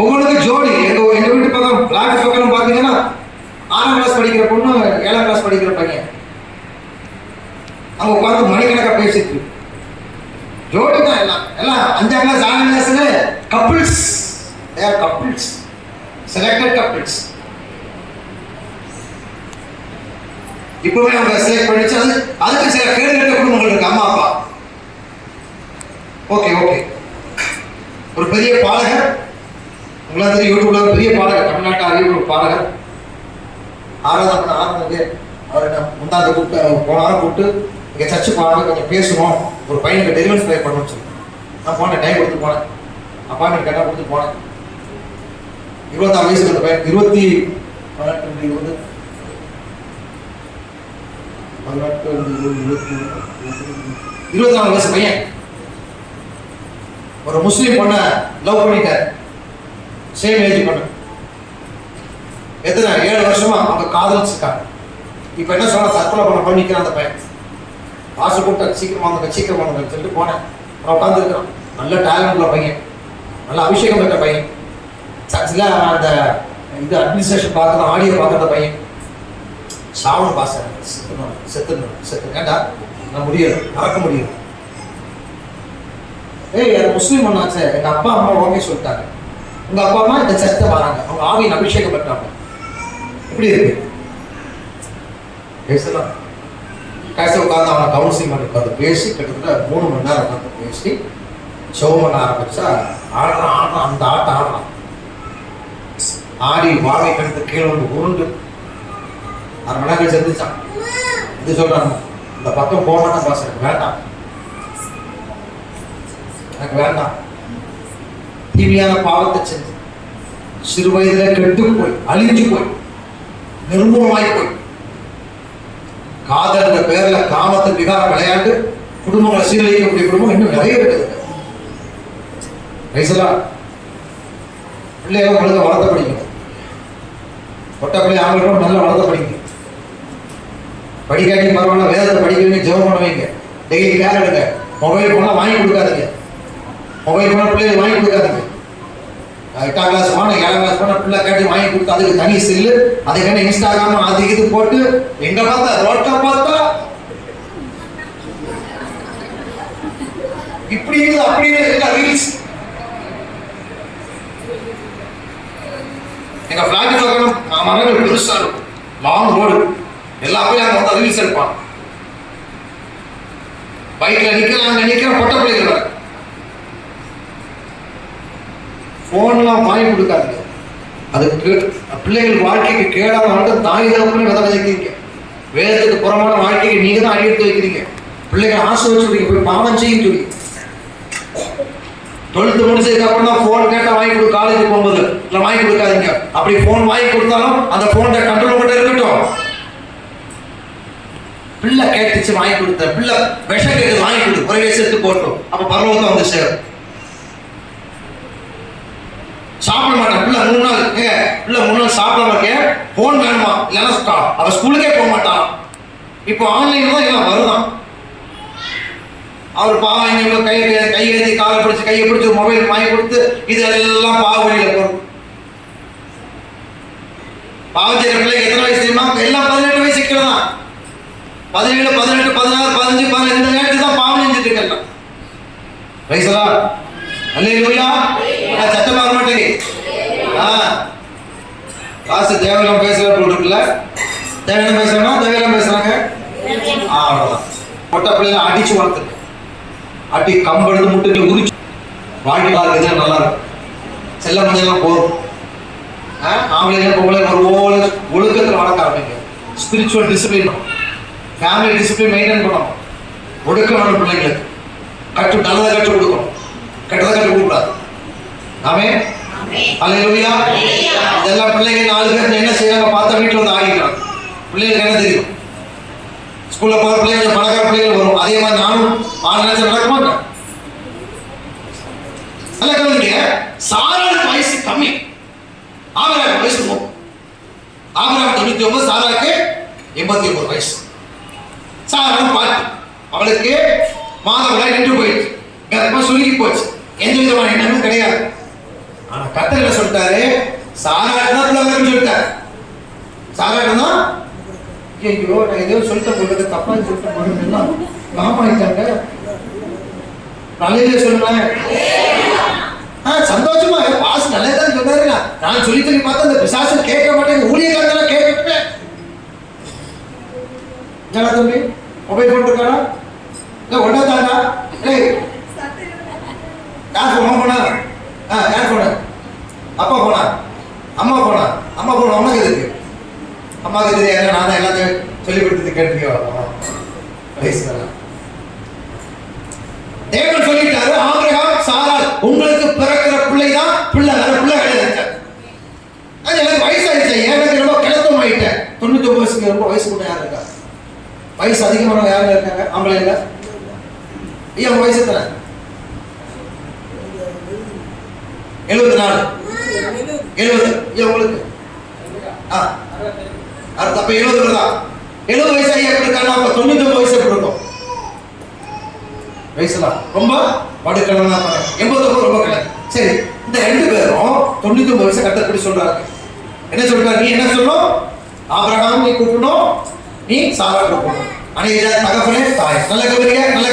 உங்களுக்கு ஜோடி எங்க வீட்டு பக்கம் பிளாட் பக்கம் பாத்தீங்கன்னா 6ஆம் கிளாஸ் படிக்கிற பொண்ணு 7ஆம் கிளாஸ் படிக்கிற பையன் அவங்க உட்காந்து மணிக்கணக்கா பேசிட்டு ஜோடி தான். எல்லாம் 5ஆம் கிளாஸ் 6ஆம் கிளாஸ்ல couples, they are couples, selected couples. இப்பவே அவங்க செலக்ட் பண்ணிச்சு. அதுக்கு சில கேடு கட்ட குடும்பங்கள் இருக்கு, அம்மா அப்பா. Okay okay. ஒரு பெரிய பாடகர், உங்களுக்கு தெரியும் யூடியூப்ல பெரிய பாடகர், தமிழ்நாட்டு அறிவு ஒரு பாடகர் ஆராதனை அவர் முந்தாந்து கூப்பிட்டு இங்கே சர்ச்சு பாருங்க, கொஞ்சம் பேசணும், ஒரு பையனுக்கு டெலிவரி ட்ரை பண்ணணும்னு சொல்லி நான் போனேன். டைம் கொடுத்து போனேன், அப்பாயின்மெண்ட் கேட்டால் கொடுத்து போனேன். 26 வயசுக்கு அந்த பையன் 24 வயசு பையன் ஒரு முஸ்லீம் பொண்ணை லவ் பண்ணிட்டார். சேம் ஏஜ் பொண்ணு. எத்தனை 7 வருஷமா அவங்க காதலிச்சிருக்காங்க. இப்ப என்ன சொல்ற, தற்கொலை பண்ணிக்கிறான் அந்த பையன். வாசு கூப்பிட்டு சீக்கிரமா சொல்லிட்டு போனேன். அவன் உட்காந்துருக்கான். நல்ல டேலண்ட் உள்ள பையன், நல்ல அபிஷேகம் பெற்ற பையன். சர்ச்சில் அந்த இது அட்மினிஸ்ட்ரேஷன் பார்க்குற ஆடியோ பார்க்குற பையன். சாவணும் பாச செத்து கேட்டா நான் முடியல, மறக்க முடியும். அது முஸ்லீம் ஒன்னாச்சு. எங்க அப்பா அம்மா ஓகே சொல்லிட்டாங்க. உங்க அப்பா அம்மா இந்த சர்ச்சை வராங்க, அவங்க ஆவியின் அபிஷேகம் பெற்றாங்க. எப்படி இருக்கு பேசலாம். கடைசி உட்காந்து அவனை கவுன்சிலிங் பண்ணி உட்காந்து பேசி கிட்டத்தட்ட 3 மணி நேரம் உட்காந்து பேசி சோம் பண்ண ஆரம்பிச்சா ஆடுறான். அந்த ஆட்டம் ஆடுறான். ஆடி வாழை கழுத்து கீழே வந்து உருண்டு 6 மணி நேரம் செஞ்சுச்சான். இது சொல்றாங்க, இந்த பக்கம் போக மாட்டான் பாஸ், எனக்கு வேண்டாம். தீமையான பாவத்தை செஞ்சு சிறு வயதுல கெட்டு போய் அழிஞ்சு போய் நிர்மூலமாய் போய் காதல் பேர்ல காமத்து விகாரம் விளையாண்டு குடும்பங்களை சீரழிக்கக்கூடிய குடும்பம் இன்னும் நிறைய இருக்குது. பிள்ளைகளை ஒழுங்க வளர்த்த படிக்கணும். பொட்ட பிள்ளை ஆண்களும் நல்லா வளர்த்த படிக்கணும். படிக்காட்டி பரவாயில்ல, வேதத்தை படிக்கிறீங்க, ஜெபம் பண்ண வைங்க, டெய்லி கேர் எடுங்க. மொபைல் போனால் வாங்கி கொடுக்காதீங்க. மொபைல் போனால் பிள்ளைகள் வாங்கி கொடுக்காதீங்க. 8ஆம் கிளாஸ் போனால் 7ஆம் கிளாஸ் போனால் பிள்ளை கேட்டு வாங்கி கொடுத்து அதுக்கு தனி செல்லு, அதுக்கான இன்ஸ்டாகிராம் அது இது போட்டு எங்க பார்த்தா ரோட்டை பார்த்தா இப்படி இருக்குது அப்படி இருக்குது ரீல்ஸ். எங்க பிளாட் பக்கம் மரங்கள் பெருசா இருக்கும், லாங் ரோடு, எல்லா பேரும் அங்க வந்து ரீல்ஸ் எடுப்பான். பைக்ல நிக்கிற பொட்ட பிள்ளைகள் போன்லாம் வாங்கி கொடுக்காதுங்க. அதுக்கு பிள்ளைகள் வாழ்க்கைக்கு கேடான வாழ்க்கை தாய் தகப்பனே விதை விதைக்கிறீங்க. வேதத்துக்கு புறமான வாழ்க்கைக்கு நீங்க தான் அடியெடுத்து வைக்கிறீங்க. பிள்ளைகளை ஆசை வச்சுருக்கீங்க, போய் பாவம் செய்யும் சொல்லி 12th முடிச்சதுக்கு அப்புறம் தான் போன் கேட்டா வாங்கி கொடு. காலேஜ் போகும்போது இல்லை வாங்கி கொடுக்காதீங்க. அப்படி போன் வாங்கி கொடுத்தாலும் அந்த போன் கண்ட்ரோல் மட்டும் இருக்கட்டும். பிள்ளை கேட்டுச்சு வாங்கி கொடுத்த பிள்ளை விஷம் கேட்டு வாங்கி கொடு, ஒரே சேர்த்து போட்டோம். அப்ப பரவாயில்ல வந்து சேரும். சாப்பிட மாட்டான் பிள்ளை 3 நாள். பிள்ளை 3 நாள் சாப்பிட மாட்டேன், போன் வேணுமா, இல்லைன்னா அவ ஸ்கூலுக்கே போக மாட்டான். இப்போ ஆன்லைன்ல தான் எல்லாம் வருதான். அவர் பாவம் கையெழுத்தி காலை பிடிச்சி கையை பிடிச்சி மொபைல் வாங்கி கொடுத்து இதெல்லாம் பாவழியில போகும். பாவம் செய்யற பிள்ளைக்கு எத்தனை வயசு தெரியுமா? எல்லாம் 18 வயசு தான். 17, 18, 16, 15, 16 இந்த நேரத்துக்கு தான் பாவம் செஞ்சுட்டு இருக்கலாம். வயசுலா அல்லேலூயா. சத்தம் வர மாட்டேங்க. காசு தேவையில்லாம பேசுற இருக்குல்ல, தேவையில்லாம பேசுறா தேவையில்லாம பேசுறாங்க. அவ்வளவுதான். பொட்ட பிள்ளைங்க அடிச்சு வளர்த்துருக்கு. அடி கம்பெடுத்து முட்டுக்கு உரிச்சு வாழ்க்கை இதுதான் நல்லா இருக்கும். செல்ல மஞ்சள்லாம் போதும். ஆம்பளைங்க பொம்பளை ஒரு ஒழுக்கத்தில் வளர்க்க ஆரம்பிங்க. Spiritual discipline, family discipline maintain பண்ணணும். ஒழுக்கமான பிள்ளைங்களுக்கு நல்லதை கற்றுக் கொடுக்கணும், கெட்டதை கற்றுக் கொடுக்கூடாது. ஆமென். அல்லேலூயா. இதெல்லாம் பிள்ளைங்க 4 பேர் என்ன செய்யறாங்க பார்த்தா வீட்டில் வந்து ஆகிக்கிறாங்க. பிள்ளைங்களுக்கு என்ன தெரியும்? ஸ்கூல்ல போகிற பிள்ளைங்க பணக்கார பிள்ளைகள் வரும். அதே மாதிரி நானும் 6 லட்சம் நடக்க மாட்டேன். நல்ல கவனிங்க, சாராளுக்கு வயசு கம்மி, ஆபிரகாம் வயசு 3. ஆபிரகாம் 99, சாராளுக்கு 89 வயசு. சாராளும் பார்த்து அவளுக்கு மாதவிடாய் நின்று போயிடுச்சு, கர்ப்பம் சுருங்கி போச்சு, எந்த விதமான எண்ணமும் கிடையாது. ஆனா கர்த்தர் என்ன சொல்லிட்டாரு? சாராளுக்கு தான் பிள்ளை வரும்னு சொல்லிட்டாரு. சாராளுக்கு தான் ஐயோ நான் ஏதோ சொல்லிட்டு போடுறது தப்பா சொல்லிட்டு போடுறதுலாம் காமாயிட்டாங்க. நல்லதே சொல்லுவேன். சந்தோஷமா பாஸ் நல்லதான் சொன்னாரு. நான் சொல்லி சொல்லி பார்த்தா அந்த பிசாசு கேட்க மாட்டேன், ஊழியக்காரங்களாம் கேட்கட்டேன். ஜனா தம்பி மொபைல் போன் இருக்காரா? இல்ல ஒன்னாதானா? யார் போனா? யார் போன? அப்பா போனா? அம்மா போனா? அம்மா போன அம்மாக்கு எதுக்கு? அம்மாவுக்கு தெரியாது, நான் தான் எல்லாத்தையும் சொல்லி கொடுத்தது கேட்டியோ. தேவன் சொல்லிட்டாரு, ஆபிரகாம் சாராள் உங்களுக்கு பிறக்கிற பிள்ளைதான் பிள்ளை, வேற பிள்ளை கிடையாது. அது எனக்கு வயசாயிடுச்சு, எனக்கு ரொம்ப கிளத்தம் ஆயிட்டேன். 99 வயசுக்கு ரொம்ப வயசு கூட யாரும் இருக்கா? வயசு அதிகமானவங்க யாரும் இருக்காங்க? அவங்களே இல்ல. ஐயா உங்க வயசு தானே 74 70. ஐயா உங்களுக்கு அப்ப 70 தான். 70 வயசு ஐயா எப்படி இருக்காங்க? அப்ப 99 வயசு எப்படி இருக்கும்? வயசுலாம் ரொம்ப படுக்கலன்னா 89 ரொம்ப கலை. சரி, இந்த 2 பேரும் 99 வயசு கட்டப்படி சொல்றாங்க. என்ன சொல்றாரு? நீ என்ன சொல்லணும்? ஆபிரகாம் நீ கூப்பிடணும், நீ சாரா கூப்பிடணும். அநேக தகப்பனே தாய். நல்ல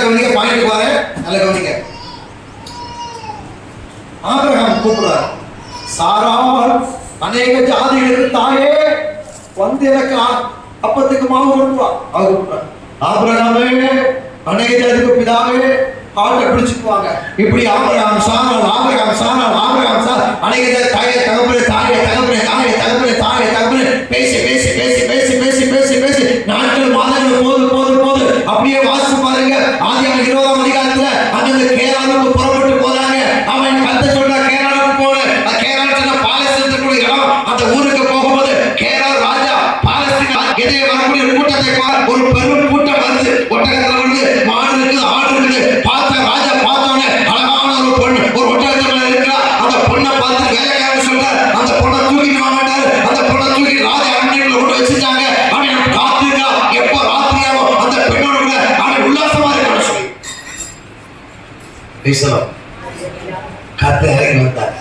கவனிக்க பாயிண்ட் பாரு, நல்ல கவனிக்க. ஆபிரகாம் கூப்பிடுறாரு, சாராள் அநேக ஜாதிகளுக்கு தாயே வந்து எனக்கு அப்பத்துக்கு மாவு கொண்டு வா. ஆபிரகாமே அநேக ஜாதிக்கு பிதாவே ஆட்டை பிடிச்சுக்குவாங்க. இப்படி ஆபிரகாம் சாராள் அநேக ஜாதி தாயே தகப்பனே பேசி நாட்கள் மாதங்கள் போது அப்படியே வாசிச்சு பாருங்க. ஆதியாகமம் 20ஆம் அதிகாரத்துல அங்க கேராளுக்கு புறப்பட்டு போறாங்க. அவன் கத்த சொல்ற கேராளுக்கு போன கேராள் சொன்ன பாலஸ்தீனத்துக்குள்ள இடம். அந்த ஊருக்கு போகும்போது கேராள் ராஜா பாலஸ்தீன எதிரே வரக்கூடிய கூட்டத்தை ஒரு பெரும் கூட்டம் வருது. ஒட்டகத்துல வருது, மாடு இருக்குது, ஆடு இருக்குது. பார்த்த ராஜா பார்த்தோன்னே அழகான ஒரு பொண்ணு ஒரு ஒட்டகத்துல இருக்கிறா. அந்த பொண்ணை பார்த்து வேலைக்காரன் சொல்றாரு, அந்த பொண்ணை தூக்கிட்டு வாங்கிட்டாரு. அந்த பொண்ணை தூக்கி ராஜா அரண்மனைக்குள்ள கொண்டு வச்சுட்டாங்க. அவன் காத்திருக்கா, எப்போ ராத்திரியாவோ அந்த பெண்ணோட அவன் உல்லாசமா இருக்க சொல்லி பேசலாம். கத்த இறங்கி வந்தார்.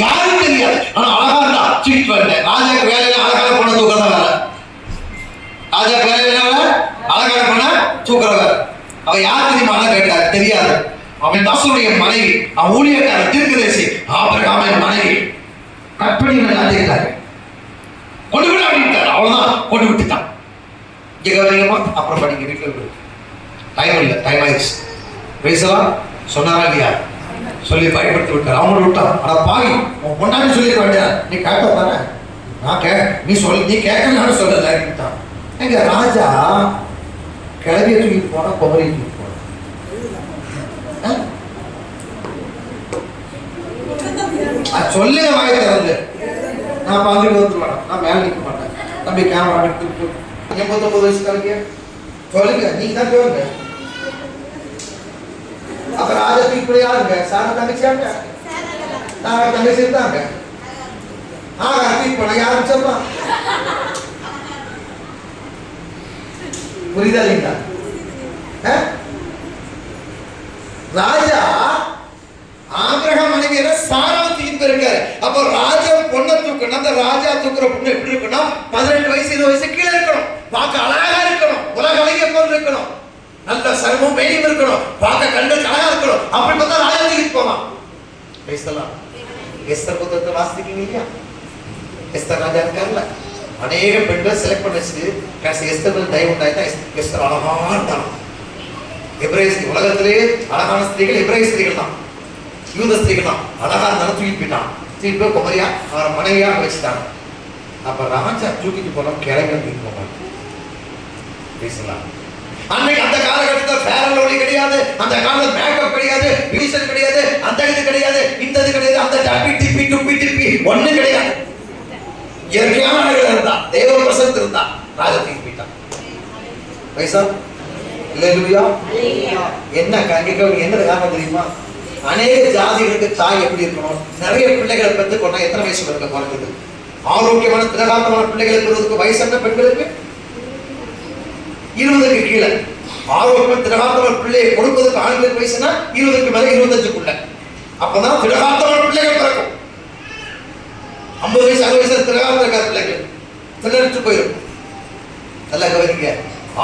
யாரும் தெரியாது, ஆனா அழகா இருந்தா சீட் வரல. ராஜாக்கு வேலையில அழகான பொண்ணை தூக்கிறத வேலை. ராஜாக்கு வேலையில அழகான பொண்ணை தூக்குற வேலை. அவன் யார் தெரியுமா கேட்டார்? தெரியாது. அவன் தாசனுடைய மனைவி, அவன் ஊழியக்கார தீர்க்கதரிசி ஆபிரகாமின் மனைவி. கற்பனை எல்லாத்தையும் கொண்டு விட அப்படின்ட்டார். அவ்வளவுதான், கொண்டு விட்டுட்டான். அப்புறம் படிங்க, வீட்டில் இருக்கு. டைம் இல்லை, டைம் ஆயிடுச்சு. பேசலாம் சொன்னாரா இல்லையா? சொல்லி பயன்படுத்தி விட்டார். அவங்கள விட்டான். ஆனா பாவி உன் பொண்டாட்டி சொல்லிருக்க வேண்டிய நீ கேட்ட தானே? நீ கேட்கலான்னு சொல்லல. எங்க ராஜா கிளவிய தூக்கிட்டு போனா குமரியை தூக்கிட்டு போன. சொல்லுங்க வாய திறந்து. நான் பாத்துட்டு வந்துருவேன், நான் மேல நிற்க மாட்டேன். தம்பி கேமரா எடுத்து 89 வயசு கலக்கிய சொல்லுங்க, நீங்க தான் சொல்லுங்க. அப்ப ராஜா தூக்கி யாருங்க? சார தங்கச்சியாங்க, தங்கச்சி இருந்தாங்க. தூக்கி போன யாரும் சொல்லலாம். புரியுதா இல்லைங்களா? ராஜா ஆபிரகாம் மனைவியில சாரா தூக்கிட்டு இருக்காரு. அப்ப ராஜா பொண்ணை தூக்கணும். அந்த ராஜா தூக்குற பொண்ணு எப்படி இருக்கணும்? 18 வயசு 20 வயசு கீழே இருக்கணும். பார்க்க அழகா இருக்கணும், உலக அழகிய போல் இருக்கணும், நல்ல சர்மம் மேனியும் இருக்கணும், பார்க்க கண்ணுக்கு அழகா இருக்கணும். அப்படி பார்த்தா ராஜா தூக்கிட்டு போவான். பேசலாம். எஸ்தர் புத்தகத்தை வாசிக்கிறீங்க இல்லையா? எஸ்தர் ராஜா இருக்காருல்ல, அநேக பெண்கள் செலக்ட் பண்ண வச்சு கடைசி எஸ்தர் தயவு உண்டாயிட்டா எஸ்தர் அழகான இருந்தாலும். எப்ரேஸ் உலகத்திலே அழகான ஸ்திரீகள் எப்ரேஸ் ஸ்திரீகள் தான், யூத ஸ்திரீகள் தான். அழகா இருந்தாலும் தூக்கிட்டு போயிட்டான். தூக்கிட்டு போய் குமரியா அவரை மனைவியா வச்சுட்டாங்க. அப்ப ராஜா தூக்கிட்டு போனோம், கிழக்கு தூக்கிட்டு போவாங்க. பேசலாம். அன்னைக்கு அந்த காலகட்டத்தில் காலத்துல ஃபேர் அண்ட் லவ்லி கிடையாது, அந்த காலத்துல மேக்கப் கிடையாது, பியூட்டிஷியன் கிடையாது, அந்த இது கிடையாது, இந்த இது கிடையாது, அந்த டப்பி டிப்பி டுப்பி டிப்பி ஒண்ணும் கிடையாது. இயற்கையான அழகுல இருந்தா, தேவ பிரசன்னத்துல இருந்தா ராஜத்துக்கு போயிட்டான். பைசா அல்லேலூயா. என்ன என்ன காரணம் தெரியுமா? அநேக ஜாதிகளுக்கு தாய் எப்படி இருக்கணும், நிறைய பிள்ளைகளை பெற்று கொண்டா எத்தனை வயசு இருக்க குறைஞ்சது? ஆரோக்கியமான திரகாந்தமான பிள்ளைகளை பெறுவதற்கு வயசான பெண்களுக்கு 20க்கு கீழே. ஆரோக்கியமான திரகாந்தமான பிள்ளையை கொடுப்பதற்கு ஆண்களுக்கு வயசுனா 20க்கு மேல 25க்குள்ள. அப்பதான் திரகாந்தமான பிள்ளைகள் பிறக்கும். 50 வயசு 60 வயசு திரகாந்த இருக்காத பிள்ளைகள் திணறிட்டு போயிருக்கும். நல்லா கவனிங்க.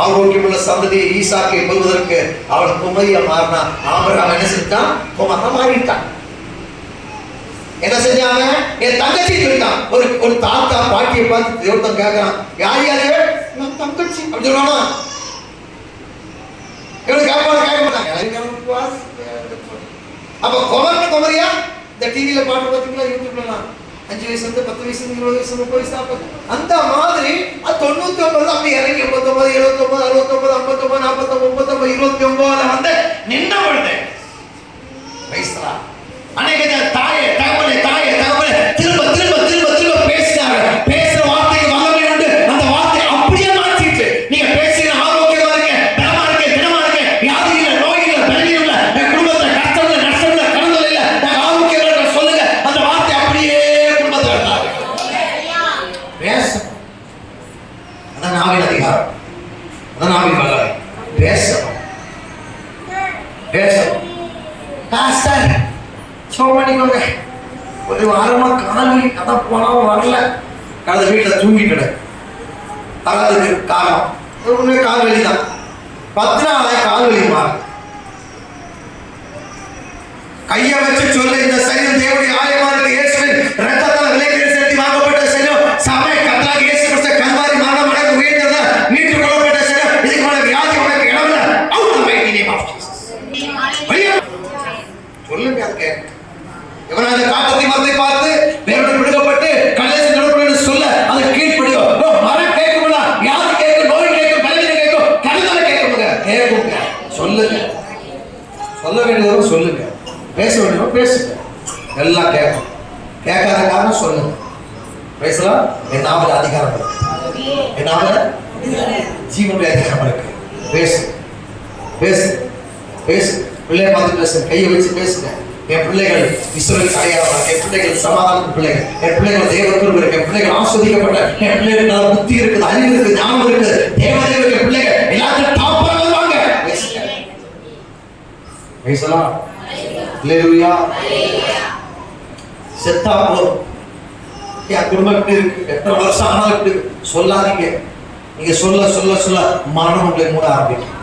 ஆரோக்கியமுள்ள சந்ததியை ஈசாக்கை பெறுவதற்கு அவன் குமரியா மாறினா, ஆபிரகாம் என்ன செஞ்சான்? குமரனா மாறிட்டான். என்ன செஞ்சாங்க? என் தங்கச்சி சொல்லிட்டான். ஒரு தாத்தா பாட்டியை பார்த்து ஒருத்தன் கேட்கறான், யார் யாரு? நான் தங்கச்சி அப்படி சொல்லுவானா? இவனுக்கு கேட்க மாட்டாங்க. அப்ப குமரியா இந்த டிவியில பாட்டு பார்த்தீங்களா, யூடியூப்லாம் 5 வயசுல இருந்து 10 வயசு 20 வயசு 30 வயசு 40 அந்த மாதிரி 99 அப்படி இறங்கி 89 79 69 59 49 29 வந்து நின்ற பொழுது பேசுறா. அநேக தாயே தகவலே திரும்ப திரும்ப திரும்ப திரும்ப பேசினாங்க. பேசுற வார்த்தைக்கு வல்லமை உண்டு. அந்த வார்த்தை அப்படியே மாற்றிட்டு நீங்க பேசுகிற ஆரோக்கியமா இருக்க, பலமா இருக்க, திடமா இருக்க, வியாதி இல்ல, நோய் இல்ல, பலவீனம் இல்ல, என் குடும்பத்துல கஷ்டம் இல்ல, நஷ்டம் இல்ல, கடந்தல் இல்ல, நான் ஆரோக்கியம் இருக்க சொல்லுங்க. அந்த வார்த்தை அப்படியே குடும்பத்துல இருந்தாங்க. பேச அதான் நாவின் அதிகாரம், அதான் நாவின் வல்லமை. பேசணும் பேசணும். பாஸ்டர் சோமணிக்கோங்க ஒரு வாரமா கால்வலி, அதான் போனோம் வரல. கடந்த வீட்டில் தூங்கிட்டு தகாதுக்கு காலம் ஒண்ணு கால்வலி தான். 10 நாள் கால்வலி மாறும். கையை வச்சு சொல்ல, இந்த சரீரம் தேவனுடைய ஆலயமா இருக்கு. இயேசுவின் இரத்தத்தால் விலைக்கு செலுத்தி வாங்கப்பட்ட சரீரம், சபை கர்த்தராகிய இயேசு கிறிஸ்து கல்வாரி மரணம் அடைந்து உயிர்த்தெழுந்த மீட்டுக் கொள்ளப்பட்ட சரீரம். இதுக்கு மேல வியாதி உனக்கு இடம் இல்லை. Out of my name of Jesus. சொல்லுங்க. அதுக்கு இவன் அந்த காட்டத்தை மரத்தை பார்த்து வேரோடு விடுக்கப்பட்டு கடைசி நடப்பது சொல்ல அது கீழ்ப்படியோ. மரம் கேட்கும்ல, வியாதி கேட்கும், நோய் கேட்கும், பலவீனம் கேட்கும், கடுதலை கேட்குங்க. கேட்குங்க. சொல்லுங்க. சொல்ல வேண்டியதும் சொல்லுங்க, பேச வேண்டியதும் பேசுங்க. எல்லாம் கேட்கும். கேட்காத காரணம் சொல்லுங்க. பேசலாம். என் நாவல அதிகாரம் இருக்கு, என் நாவல ஜீவனுடைய அதிகாரம் இருக்கு. பேசு பேசு பேசு. பிள்ளைய பார்த்து பேசுங்க, கையை வச்சு பேசுங்க. என் பிள்ளைகள் இஸ்ரவேல் அடையாளம், என் பிள்ளைகள் சமாதான பிள்ளைகள், என் பிள்ளைகள் தேவ கிருபை, என் பிள்ளைகள் ஆஸ்வதிக்கப்பட்ட, என் பிள்ளைகள் நல்ல புத்தி இருக்குது, அறிவு இருக்குது, ஞானம் இருக்குது, தேவதேவ பிள்ளைகள் எல்லாத்தையும் டாப்பா வருவாங்க. பேசலாம். அல்லேலூயா. செத்தா போதும். என் குடும்பம் எப்படி இருக்கு, எத்தனை வருஷம் ஆனாலும் எப்படி சொல்லாதீங்க. நீங்க சொல்ல சொல்ல சொல்ல மரணம் உங்களை மூட ஆரம்பிக்கும்.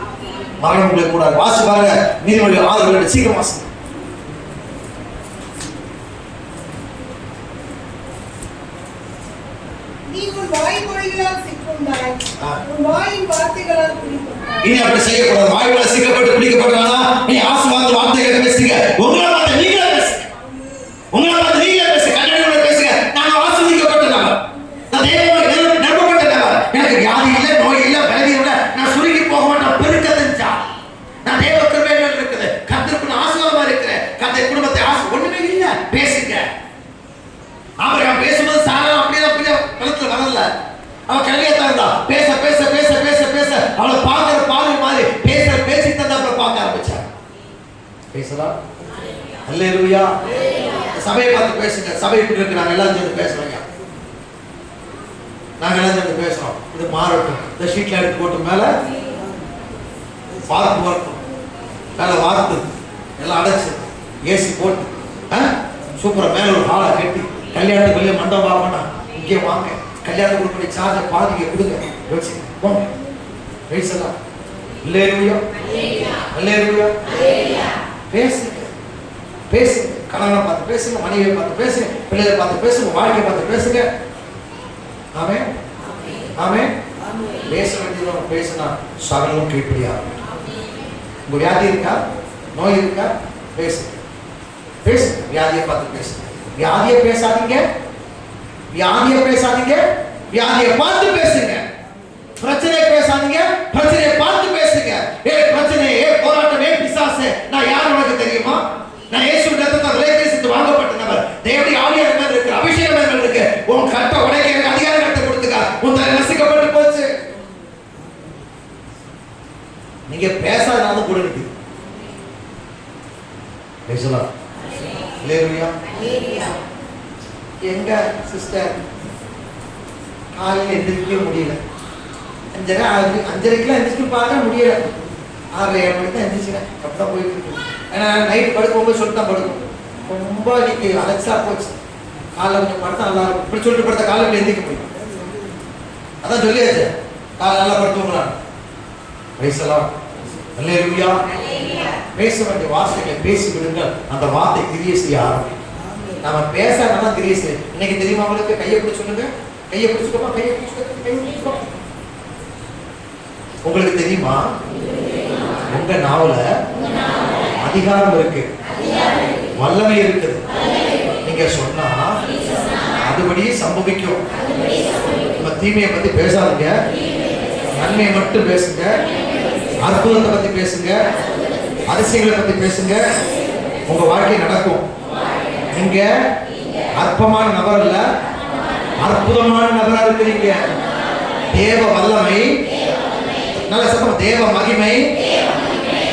மரணம் உங்களை மூட வாசி பாருங்க. நீதிமொழிகள் 6:2 சீக்கிரம் வாசி. இனி அப்படி செய்யக்கூடாது. வாய்ப்புல சிக்கப்பட்டு பிடிக்கப்பட்டானா நீ ஆசீர்வாத வார்த்தைகளை பேசுங்க. உங்களை பார்த்து நீங்களே பேசுங்க. உங்களை பார்த்து நீங்களே பேசுங்க. கண்ணாடியோட பேசுங்க. நான் ஆசீர்வதிக்கப்பட்டவன், நான் தேவனோட நம்பப்பட்டவன், எனக்கு வியாதி இல்லை, நோய் இல்லை, பலவீனம் இல்லை, நான் சுருங்கி போக மாட்டேன். பெருக்கதா நான் தேவ கிருபையில இருக்குது, கர்த்தருக்கு நான் ஆசீர்வாதமா இருக்கிறேன். கர்த்தர் குடும்பத்தை ஒண்ணுமே இல்லை. பேசுங்க. ஆபிரகாம் பேசும்போது சாரா அப்படியே பலத்துல வரல. அவன் கல்வியத்தான் இருந்தா. பேச பேச பேச பேச பேச அவளை பார்க்கிற பார்வை மாதிரி பேசுற பேசி தந்தா அப்புறம் பார்க்க ஆரம்பிச்சார். பேசலாம். அல்லேலூயா. சபையை பார்த்து பேசுங்க. சபை இப்படி இருக்கு, நாங்க எல்லாம் சேர்ந்து பேசுறோம். நாங்க எல்லாம் சேர்ந்து பேசுறோம். இது மாறட்டும். இந்த ஷீட்ல எடுத்து போட்டு மேல பார்த்து வரட்டும். மேல வார்த்து எல்லாம் அடைச்சு ஏசி போட்டு சூப்பரா மேல ஒரு ஹாலை கட்டி கல்யாணத்துக்கு வெளியே மண்டபம் வாங்கினா இங்கே வாங்க. கல்யாணம் கொடுக்க சார்ஜ பாதிக்க கொடுங்க. வச்சு போங்க. பேசலாம். அல்லேலூயா. அல்லேலூயா. பேசுங்க. பேசுங்க. கணவனை பார்த்து பேசுங்க, மனைவியை பார்த்து பேசுங்க, பிள்ளைகளை பார்த்து பேசுங்க, வாழ்க்கையை பார்த்து பேசுங்க. ஆமென். ஆமென். பேச வேண்டியது பேசினா சகலம் கீழ்ப்படியா. உங்க வியாதி இருக்கா, நோய் இருக்கா, பேசுங்க. பேசுங்க. வியாதியை பார்த்து பேசுங்க. வியாதியை பேசாதீங்க, வியாதியை பேசாதீங்க, வியாதியை பார்த்து பேசுங்க. பிரச்சனையை பேசாதீங்க, பிரச்சனையை பார்த்து பேசுங்க. பிரச்சனையை நீங்க பேசாதனால கூட இருக்கு. பேசலாம். எங்க சிஸ்டர் காலையில் எந்திரிக்கவே முடியல. 5:30 எந்திரிச்சு பார்க்க முடியல. 6:30 மணிக்கு தான் எந்திரிச்சுக்கிறேன். அப்படிதான் போயிட்டு இருக்கு. ஏன்னா நைட் படுக்கும்போது சொல்லிட்டு தான் படுக்கும். ரொம்ப இன்னைக்கு அலெக்ஸா போச்சு. காலைல கொஞ்சம் படுத்தா நல்லா இருக்கும். இப்படி சொல்லிட்டு படுத்த காலையில் எந்திரிக்க முடியும். அதான் சொல்லியாச்சு, காலை நல்லா படுத்துவங்களாம். பேசலாம். அல்லேலூயா. பேச வேண்டிய வார்த்தைகளை பேசி விடுங்க. அந்த வார்த்தை கிரியை செய்ய ஆரம்பிக்கும். நம்ம பேசாதான் கிரியை செய்யும். இன்னைக்கு தெரியுமா உங்களுக்கு? கையை பிடிச்சு சொல்லுங்க. கையை பிடிச்சுக்கோமா, கையை பிடிச்சுக்கோ. உங்களுக்கு தெரியுமா உங்க நாவல அதிகாரம் இருக்கு, வல்லமை இருக்குது. நீங்க சொன்னா அதுபடியே சம்பவிக்கும். நம்ம தீமையை பத்தி பேசாதீங்க, நன்மையை மட்டும் பேசுங்க. அற்புதத்தை பத்தி பேசுங்க, அதிசயங்களை பத்தி பேசுங்க. உங்க வாழ்க்கை நடக்கும். நீங்க அற்பமான நபர் இல்ல, அற்புதமான நபரா இருக்கிறீங்க. தேவ வல்லமை, நல்ல சத்தம், தேவ மகிமை,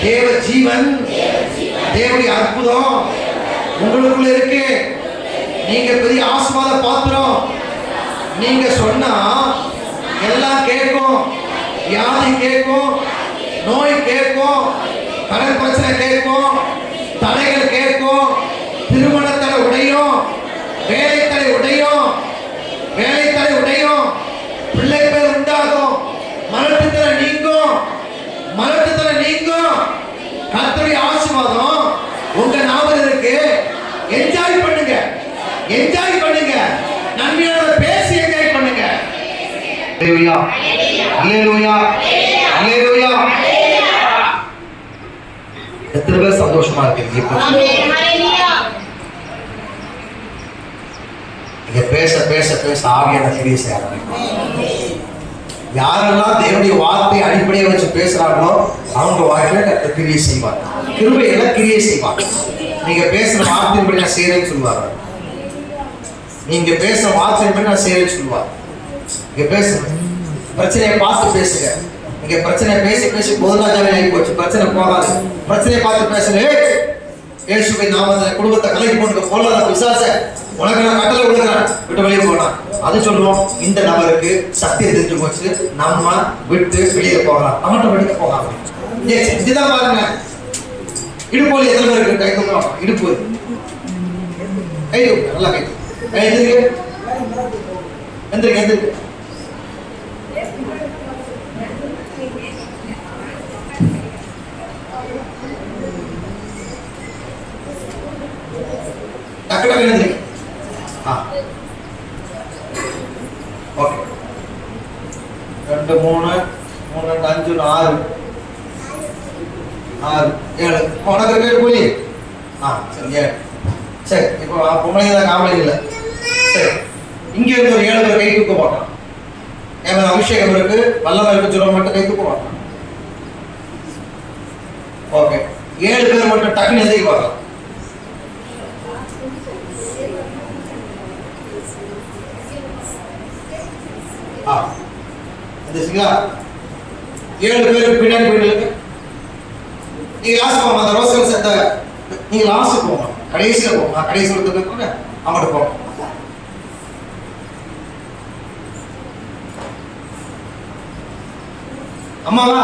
தேவ ஜீவன், தேவனுடைய அற்புதம் உங்களுக்குள்ள இருக்கு. நீங்க பெரிய ஆசீர்வாத பாத்திரம். நீங்க சொன்னா எல்லாம் கேட்கும். வியாதி கேட்கும், நோய் கேட்கும், கடன் பிரச்சனை கேட்கும், தடைகள் கேட்கும், திருமண தடை உடையும், வேலை தடை உடையும், வேலை தடை உடையும், பிள்ளை பேர் உண்டாகும், மலட்டுத்தலை நீங்கும், மலட்டுத்தலை நீங்கும். கர்த்தருடைய ஆசீர்வாதம் உங்க நாவல் இருக்கு. என்ஜாய் பண்ணுங்க, என்ஜாய் பண்ணுங்க. நன்மையான பேசி என்ஜாய் பண்ணுங்க. அல்லேலூயா, அல்லேலூயா, அல்லேலூயா. எத்தனை பேர் சந்தோஷமா இருக்கீங்க? நீங்க பேச பேச பேச ஆவியான கிரியை செய்ய ஆரம்பிக்கும். யாரெல்லாம் தேவனுடைய வார்த்தை அடிப்படையை வச்சு பேசுறாங்களோ அவங்க வாழ்க்கையில கர்த்தர் கிரியை செய்வார். கிருபையில கிரியை செய்வார். நீங்க பேசுற வார்த்தையின்படி நான் செய்யறேன்னு சொல்லுவார். நீங்க பேசுற வார்த்தையின்படி நான் செய்யறேன்னு சொல்லுவார். நீங்க பேசுங்க, பிரச்சனையை பார்த்து பேசுங்க. நீங்க பிரச்சனையை பேசி பேசி போதராஜாவே ஆகி போச்சு. பிரச்சனை போகாது. பிரச்சனையை பார்த்து பேசுங்க. இயேசுவின் நாமத்தில் குடும்பத்தை கலைக்கு போட்டு போலாத பிசாச உனக்கு நான் கட்டளை கொடுக்குறேன், விட்டு வெளியே போகலாம். அது சொல்லுவோம். இந்த நபருக்கு சத்தியம் தெரிஞ்சு போச்சு, நம்ம விட்டு வெளியே போகலாம். அவன்கிட்ட வெளியே போகாம செஞ்சுதான் பாருங்க. இடுப்போலி எத்தனை பேருக்கு கை தூக்கலாம்? இடுப்பு கை தூக்கு, நல்லா கை தூக்கு. எந்திரிக்க எந்திரிக்க எந்திரிக்க. டக்கு டக்கு எந்திரிக்க. ஓகே. 2 3 3 5 6 6 7 உனக்கு இருக்க போலி. சரி சரி. இப்போ பொம்பளைங்க தான் காவலிங்க இல்லை. சரி, இங்க இருந்து ஒரு 7 பேர் கை தூக்க மாட்டான். என் அபிஷேகம் இருக்கு, வல்லமை இருக்கு சொல்ல மட்டும் கை தூக்க மாட்டான். ஓகே, 7 பேர் மட்டும் டக்குன்னு எதிர்க்கு வரலாம். சரிங்களா? 7 பேருக்கு பின்னாடி போயிட்டு நீங்க லாஸ்ட் போங்க. அந்த ரோசல் செத்த நீங்க லாஸ்ட் போங்க, கடைசியில போங்க. கடைசியில் இருக்க அவங்கள்ட்ட போங்க. அம்மாவா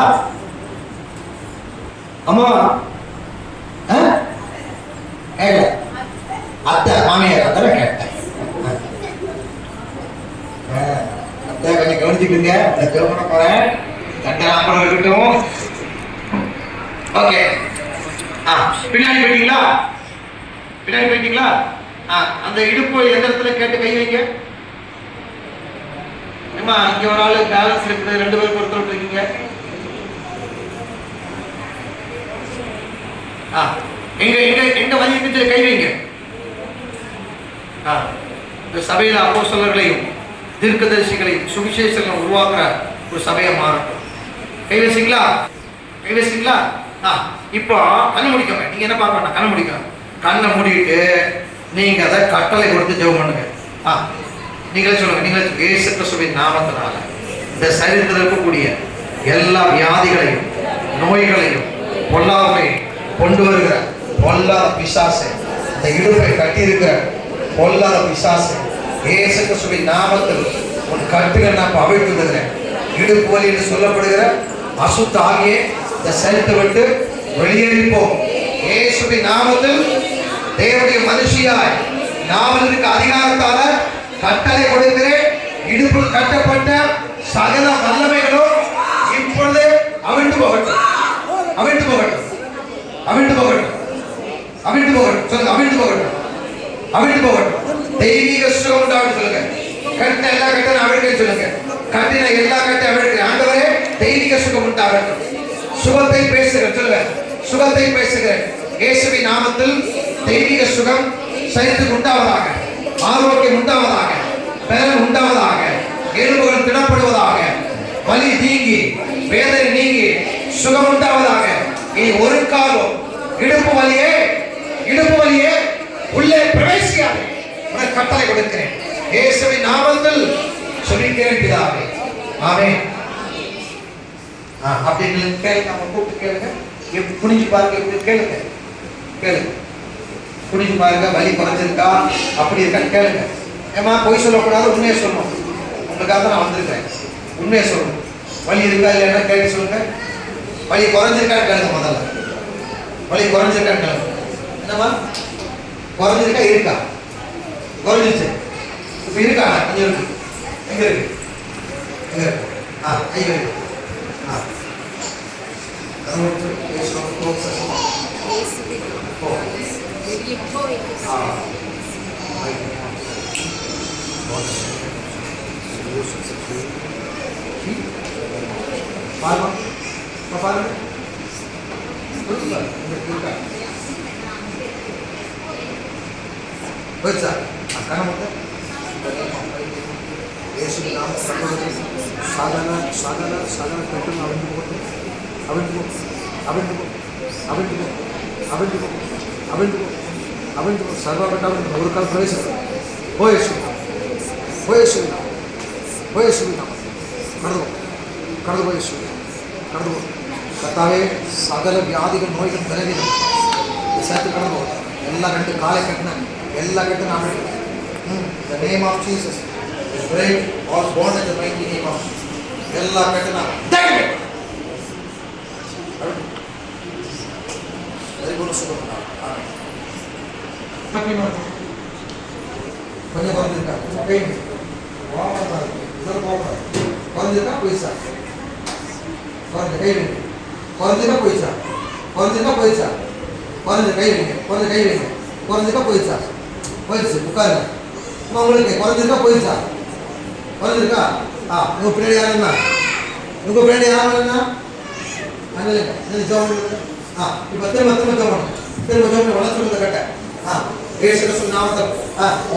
அம்மாவா கேட்கல. அத்தை மாமியார் அதான் கேட்டேன். அத்தை கொஞ்சம் கவனிச்சுக்கிங்க. பண்ண போறேன். கட்டணம் இருக்கட்டும். ஓகே. பின்னாடி போயிட்டீங்களா? பின்னாடி போயிட்டீங்களா? அந்த இடுப்பு எந்த இடத்துல கேட்டு கை வைங்க. ஏமா இங்க ஒரு ஆளு பேலன்ஸ் இருக்குது, 2 பேர் பொறுத்தவரை இருக்கீங்க. எங்க எங்க எங்க வலி இருந்து கை வைங்க. இந்த சபையில அப்போஸ்தலர்களையும் தீர்க்கதரிசிகளையும் சுவிசேஷங்களை உருவாக்குற ஒரு சபையை மாறட்டும். கை வச்சிங்களா? கை வச்சிங்களா? இப்போ கண்ணு முடிக்கணும். நீங்க என்ன பார்க்க வேண்டாம், கண்ணு முடிக்கணும். கண்ணை மூடிட்டு நீங்க அதை கட்டளை கொடுத்து ஜெபம் பண்ணுங்க. நீங்களே சொல்லுங்க. நீங்களே இயேசு கிறிஸ்துவின் நாமத்தினால இந்த சரீரத்தில் இருக்கக்கூடிய எல்லா வியாதிகளையும் நோய்களையும் பொல்லாமையும் கொண்டு வருகிற பொல்லாத பிசாசை, இந்த இடுப்பை கட்டியிருக்கிற பொல்லாத பிசாசை இயேசு கிறிஸ்துவின் நாமத்தில் உன் கட்டுகள் நான் அவிழ்த்து விடுகிறேன். இடுப்பு வலி என்று சொல்லப்படுகிற அசுத்த ஆகிய இந்த சரீரத்தை விட்டு வெளியேறிப்போம். இயேசுவின் நாமத்தில் தேவனுடைய மனுஷியாய் நாவலுக்கு அதிகாரத்தால கட்டளை கொடுக்கிறேன். இடுப்பில் கட்டப்பட்ட சகல வல்லமைகளும் இப்பொழுது அவிழ்ந்து போகட்டும், அவிழ்ந்து போகட்டும், அவிழ்ந்து போகட்டும், அவிழ்ந்து போகட்டும். சொல்லுங்க, அவிழ்ந்து போகட்டும், அவிழ்ந்து போகட்டும். தெய்வீக சுகம் உண்டாகும் சொல்லுங்க. கட்டின எல்லா கட்டணும் அவிழ்க்க சொல்லுங்க. கட்டின எல்லா கட்டை அவிழ்க்க. ஆண்டவரே தெய்வீக சுகம் உண்டாகட்டும். சுகத்தை பேசுகிறேன் சொல்லுங்க, சுகத்தை பேசுகிறேன். இயேசுவின் நாமத்தில் தெய்வீக சுகம் சரீரத்துக்கு உண்டாவதாக, ஆரோக்கியம் உண்டாவதாக, பலன் உண்டாவதாக, எலும்புகள் திடப்படுவதாக, வலி நீங்கி வேதனை நீங்கி சுகம் உண்டாவதாக. இனி ஒரு காலம் இடுப்பு வலியே, இடுப்பு வலியே உள்ளே பிரவேசியாது. உனக்கு கட்டளை கொடுக்கிறேன். இயேசுவின் நாமத்தில் சொல்லிக்கிறேன் பிதாவே, ஆமென். அப்படின்னு கேளுங்க, அவங்க கூப்பிட்டு கேளுங்க. குனிஞ்சு பாருங்க, இப்படி கேளுங்க, கேளுங்க, குனிஞ்சு பாருங்க. வலி குறைஞ்சிருக்கா, அப்படி இருக்கான்னு கேளுங்க. ஏமா பொய் சொல்லக்கூடாது, உண்மையை சொல்லணும். உங்களுக்காக தான் நான் வந்திருக்கிறேன். உண்மையை சொல்லணும். வலி இருக்கா இல்லைன்னா கேட்டு சொல்லுங்க. வலி குறைஞ்சிருக்கான்னு கேளுங்க. முதல்ல வலி குறைஞ்சிருக்கான்னு கேளுங்க. என்னம்மா குறைஞ்சிருக்கா, இருக்கா? குறைஞ்சிருச்சு. இப்ப இருக்கா? கொஞ்சம் இருக்கு. எங்க இருக்கு? எங்க இருக்கு? ஐயோ, பாருங்க, பாருங்க. போயிடுச்சா? கணமுட்ட சாதாரண சாதாரண சாதாரண பெட்ரோல் அவிழ்ந்து போகட்டும், அவிழ்ந்து போ, அவிழ்ந்து போ, அவிழ்ந்து போ, அவிழ்ந்து போ, அவிழ்ந்து போ, அவிழ்ந்து போ. சர்வ ஒரு கால் பிரவேசம் போயேசு, போயேசு, போயேசு, கடந்து கடந்து போயேசு, கடந்து போ. கர்த்தாவே சகல வியாதிகள் நோய்கள் பலவீனம் சேர்த்து கடந்து போ. எல்லாம் ரெண்டு காலை கட்டின எல்லா கட்டின ஆமென். The name of Jesus is break all bond in the mighty name of Jesus. எல்லா கட்டின கொஞ்சம் குறைஞ்சிருக்கா, குறைஞ்சிருக்கா போயிடுச்சா, குறைஞ்ச கை வைங்க, குறைஞ்சிருக்கா போயிடுச்சா, குறைஞ்சிருக்கா போயிடுச்சா, குறைஞ்ச கை வைங்க, குறைஞ்ச கை வைங்க, குறைஞ்சிருக்கா போயிடுச்சா, போயிடுச்சு. உட்காருங்க. உங்களுக்கு குறைஞ்சிருக்கா போயிடுச்சா, குறைஞ்சிருக்கா? உங்க பின்னாடி யாருன்னா, உங்க பின்னாடி யாருன்னா ஜோம். இப்போ திரும்ப திரும்ப ஜோம் பண்ணுங்க, திரும்ப ஜோம் பண்ணி வளர்ச்சி சொல்லுங்க. கட்ட ஏசு கிறிஸ்து நாமத்தில்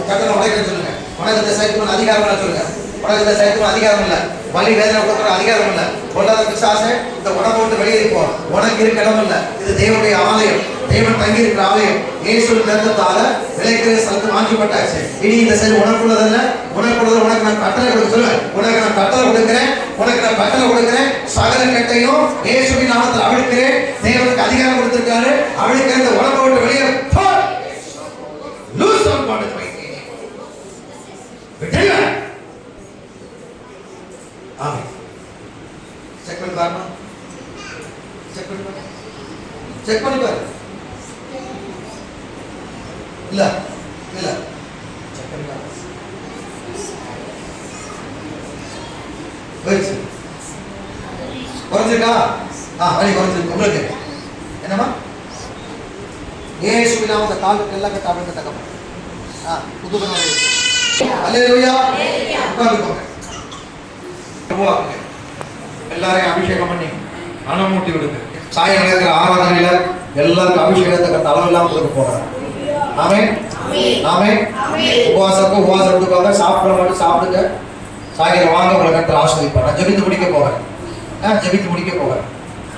கட்டளை உடைக்க சொல்லுங்க. உனக்கு சைத்துவன் அதிகாரம் சொல்லுங்க. உனக்கு சைத்துவன் அதிகாரம் இல்லை, வலி வேதனை கொடுக்குற அதிகாரம் இல்லை. பொல்லாத பிசாசே இந்த உடம்பை விட்டு வெளியேறிப்போம். உனக்கு இருக்க இடம் இல்லை. இது தேவனுடைய ஆலயம், தேவன் தங்கி இருக்கிற ஆலயம். இயேசுவின் ரத்தத்தால விலைக்கிற சத்து மாற்றப்பட்டாச்சு. இனி இந்த சரி உனக்குள்ளதல்ல, உனக்குள்ளது. உனக்கு நான் கட்டளை கொடுக்க சொல்லுவேன். உனக்கு நான் கட்டளை கொடுக்கிறேன், உனக்கு நான் கட்டளை கொடுக்கிறேன். சகல கட்டையும் இயேசுவின் நாமத்தில் அவிழ்க்கிறேன். தேவனுக்கு அதிகாரம் கொடுத்திருக்காரு. அவிழ்க்கிற இந்த உடம்பை விட்டு வெளியே லூஸ் ஆன் பாட்டு விட்டுங்க. ஆமென். செக் பண்ணி பாருங்க, செக் பண்ணி பாருங்க, செக் பண்ணி பாருங்க. இல்ல இல்ல செக் பண்ணி பாருங்க. போயிடுச்சு. குறைஞ்சிருக்கா? வலி குறைஞ்சிருக்கு. உங்களுக்கு என்னம்மா? இயேசுவின் நாமத்தில் காலுக்கு எல்லாம் கட்ட அவங்க தக்கப்படும். புது அல்லேலூயா. உட்கார்ந்துக்கோங்க. எல்லாரையும் அபிஷேகம் பண்ணி அனமூட்டி விடுங்க. சாயம் நடக்கிற ஆராதனையில எல்லாருக்கும் அபிஷேகத்தை கட்ட அளவெல்லாம் கொடுக்க போறாங்க. ஆமென், ஆமென். உபவாசம் கொடுப்பாங்க. சாப்பிட மட்டும் சாப்பிடுங்க. சாயங்காலம் வாங்க, உங்களை கட்ட ஆஸ்வதிப்பாங்க. நான் ஜெபித்து முடிக்க போறேன். ஜெபித்து முடிக்க போறேன்.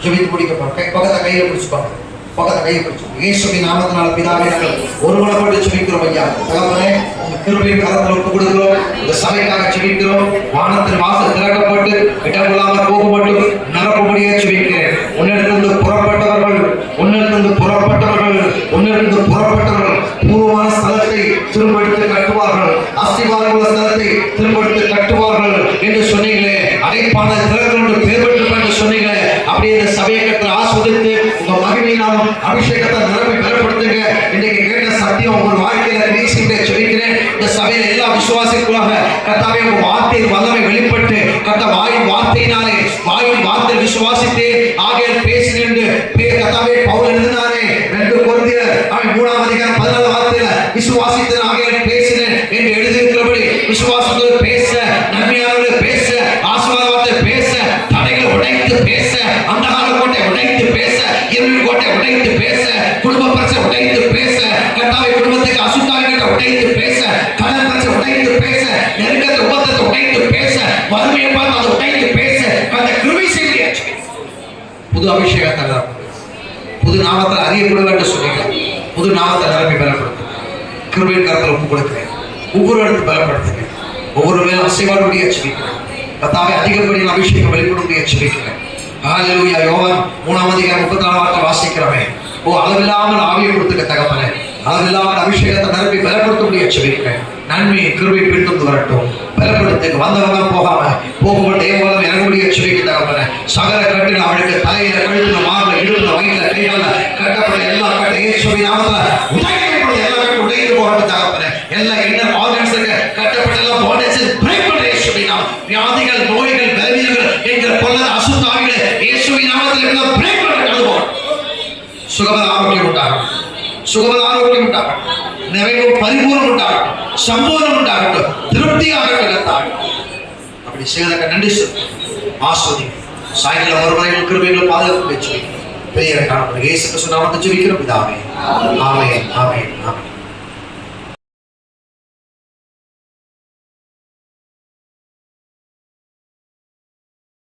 ஜெபித்து முடிக்க போறேன். பக்கத்தை கையில பிடிச்சுப்பாங்க. பக்கத்தை கையை பிடிச்சு இயேசுவின் நாமத்தினால பிதாவே நாங்கள் ஒருமனப்பட்டு ஜெபிக்கிறோம். ஐயா தகப்பனே, உங்க கிருபையின் கரத்தில் ஒப்பு கொடுக்கிறோம். இந்த சபைக்காக ஜெபிக்கிறோம். வானத்தின் வாசல் திறக்கப்பட்டு இடமில்லாமல் போகும்படி நிரப்பும்படியே ஜெபிக்கிறேன். உன்னிடத்திலிருந்து புறப்பட்டவர்கள் பூர்வமான ஸ்தலத்தை திரும்பெடுத்து கட்டுவார்கள், அஸ்திவாரமுள்ள ஸ்தலத்தை திரும்பெடுத்து கட்டுவார்கள் என்று சொன்னீங்களே. அடைப்பான திறந்து பேர் பெற்றிருப்பேன் என்று சொன்னீங்களே. அப்படியே இந்த சபையை கற்று ஆஸ்வதித்து உங்க மகிமையினாலும் அபிஷேகத்தை நிரம்பி பெறப்படுத்துங்க. இன்னைக்கு கேட்ட சத்தியம் உங்கள் வாழ்க்கையில வீசிவிட சொல்லிக்கிறேன். இந்த சபையில எல்லா விசுவாசிகளாக கர்த்தாவே உங்க வார்த்தையின் வல்லமை வெளிப்பட்டு கர்த்த வாயின் வார்த்தையினாலே வாயின் வார்த்தை விசுவாசித்தே ஆகையால் பேசினேன் என்று கர்த்தாவே பவுல் எழுதினாரே 2 கொரிந்தியர் 3ஆம் அதிகாரம் 14 வார்த்தையில விசுவாசித்தேன் ஆகையால் பேசினேன் என்று எழுதியிருக்கிறபடி விசுவாசத்தோடு பேச, நன்மையானவர்களோடு பேச, ஆசீர்வாதத்தை பேச, தடைகளை உடைத்து பேச, அந்தகார கோட்டை உடைத்து பேச, இருள் கோட்டை உடைத்து பேச, குடும்ப பிரச்சனை உடைத்து பேச, கர்த்தாவே குடும்பத்துக்கு அசுத்தாவிகளை உடைத்து பேச, கடன் பிரச்சனை உடைத்து பேச, நெருக்கத்தை உபத்திரத்தை உடைத்து பேச, வறுமையை பார்த்து அதை உடைத்து பேச, அந்த கிருபை செய்தியாச்சு. புது அபிஷேகத்தை புது நாமத்தை அறியப்பட வேண்டும் சொன்னீங்க. புது நாமத்தை நிரம்பி பலப்படுத்துங்க. கிருபையின் கருத்தில் ஒப்புக் கொடுக்கிறேன். ஒவ்வொரு இடத்து பலப்படுத்துங்க. ஒவ்வொரு வேலை அசைவாடுடைய எச்சரிக்கிறேன். கர்த்தாவே அதிகப்படியான அபிஷேகம் வெளிப்படுடைய எச்சரிக்கிறேன். ஹல்லேலூயா. யோவான் 3ஆம் அதிகாரம் 34ஆம் வார்த்தை வாசிக்கிறோமே. அளவில்லாமல் ஆவியை கொடுத்துக்க தகப்பனே, அளவில்லாமல் அபிஷேகத்தை நிரப்பி பலப்படுத்தக்கூடிய எச்சரிக்கிறேன். நன்மை கிருபை பின்தொடர்ந்து வரட்டும். பலப்படுத்துக்கு வந்தவங்க போகாம போகும்போது தேவலம் இறங்கக்கூடிய எச்சரிக்கை தகப்பனே. சகல கட்டில அவளுக்கு தலையில கழுத்துல மார்ல இடுப்புல வயிற்றுல கைகால கட்டப்பட எல்லா கட்ட இயேசுவின் நாமத்துல உடைக்கப்பட எல்லா கட்டும் உடைந்து போகட்டும் தகப்பனே. எல்லா இன்னர் ஆர்கன்ஸுக்கு கட்டப்பட்ட எல்லா பாண்டேஜஸ் பிரேக் பண்ண இயேசுவின் நாமம். வியாதிகள், நோய்கள், பலவீனங்கள் என்கிற பொல்லாத அசுத்தாவிகளை இயேசுவின் நாமத்தில் எல்லாம் பிரேக் பண்ண கடந்து போகட்டும். சுகபல ஆரோக்கியம் உண்டாகும். சுகபல ஆரோக்கியம் உண்டாகும். நிறைவும் பரிபூர்ணம் உண்டாகட்டும். சம்பூர்ணம் உண்டாகட்டும். திருப்தியாகட்டும். அப்படி செய்வதற்கு நன்றி சொல்லு. ஆஸ்வதி சாயங்காலம் ஒருவரையும் கிருபைகளை பாதுகாப்பு வச்சு பெரிய இயேசு கிறிஸ்து நாமத்தை ஜெபிக்கிறோம் பிதாவே. ஆமென், ஆமென், ஆமென்.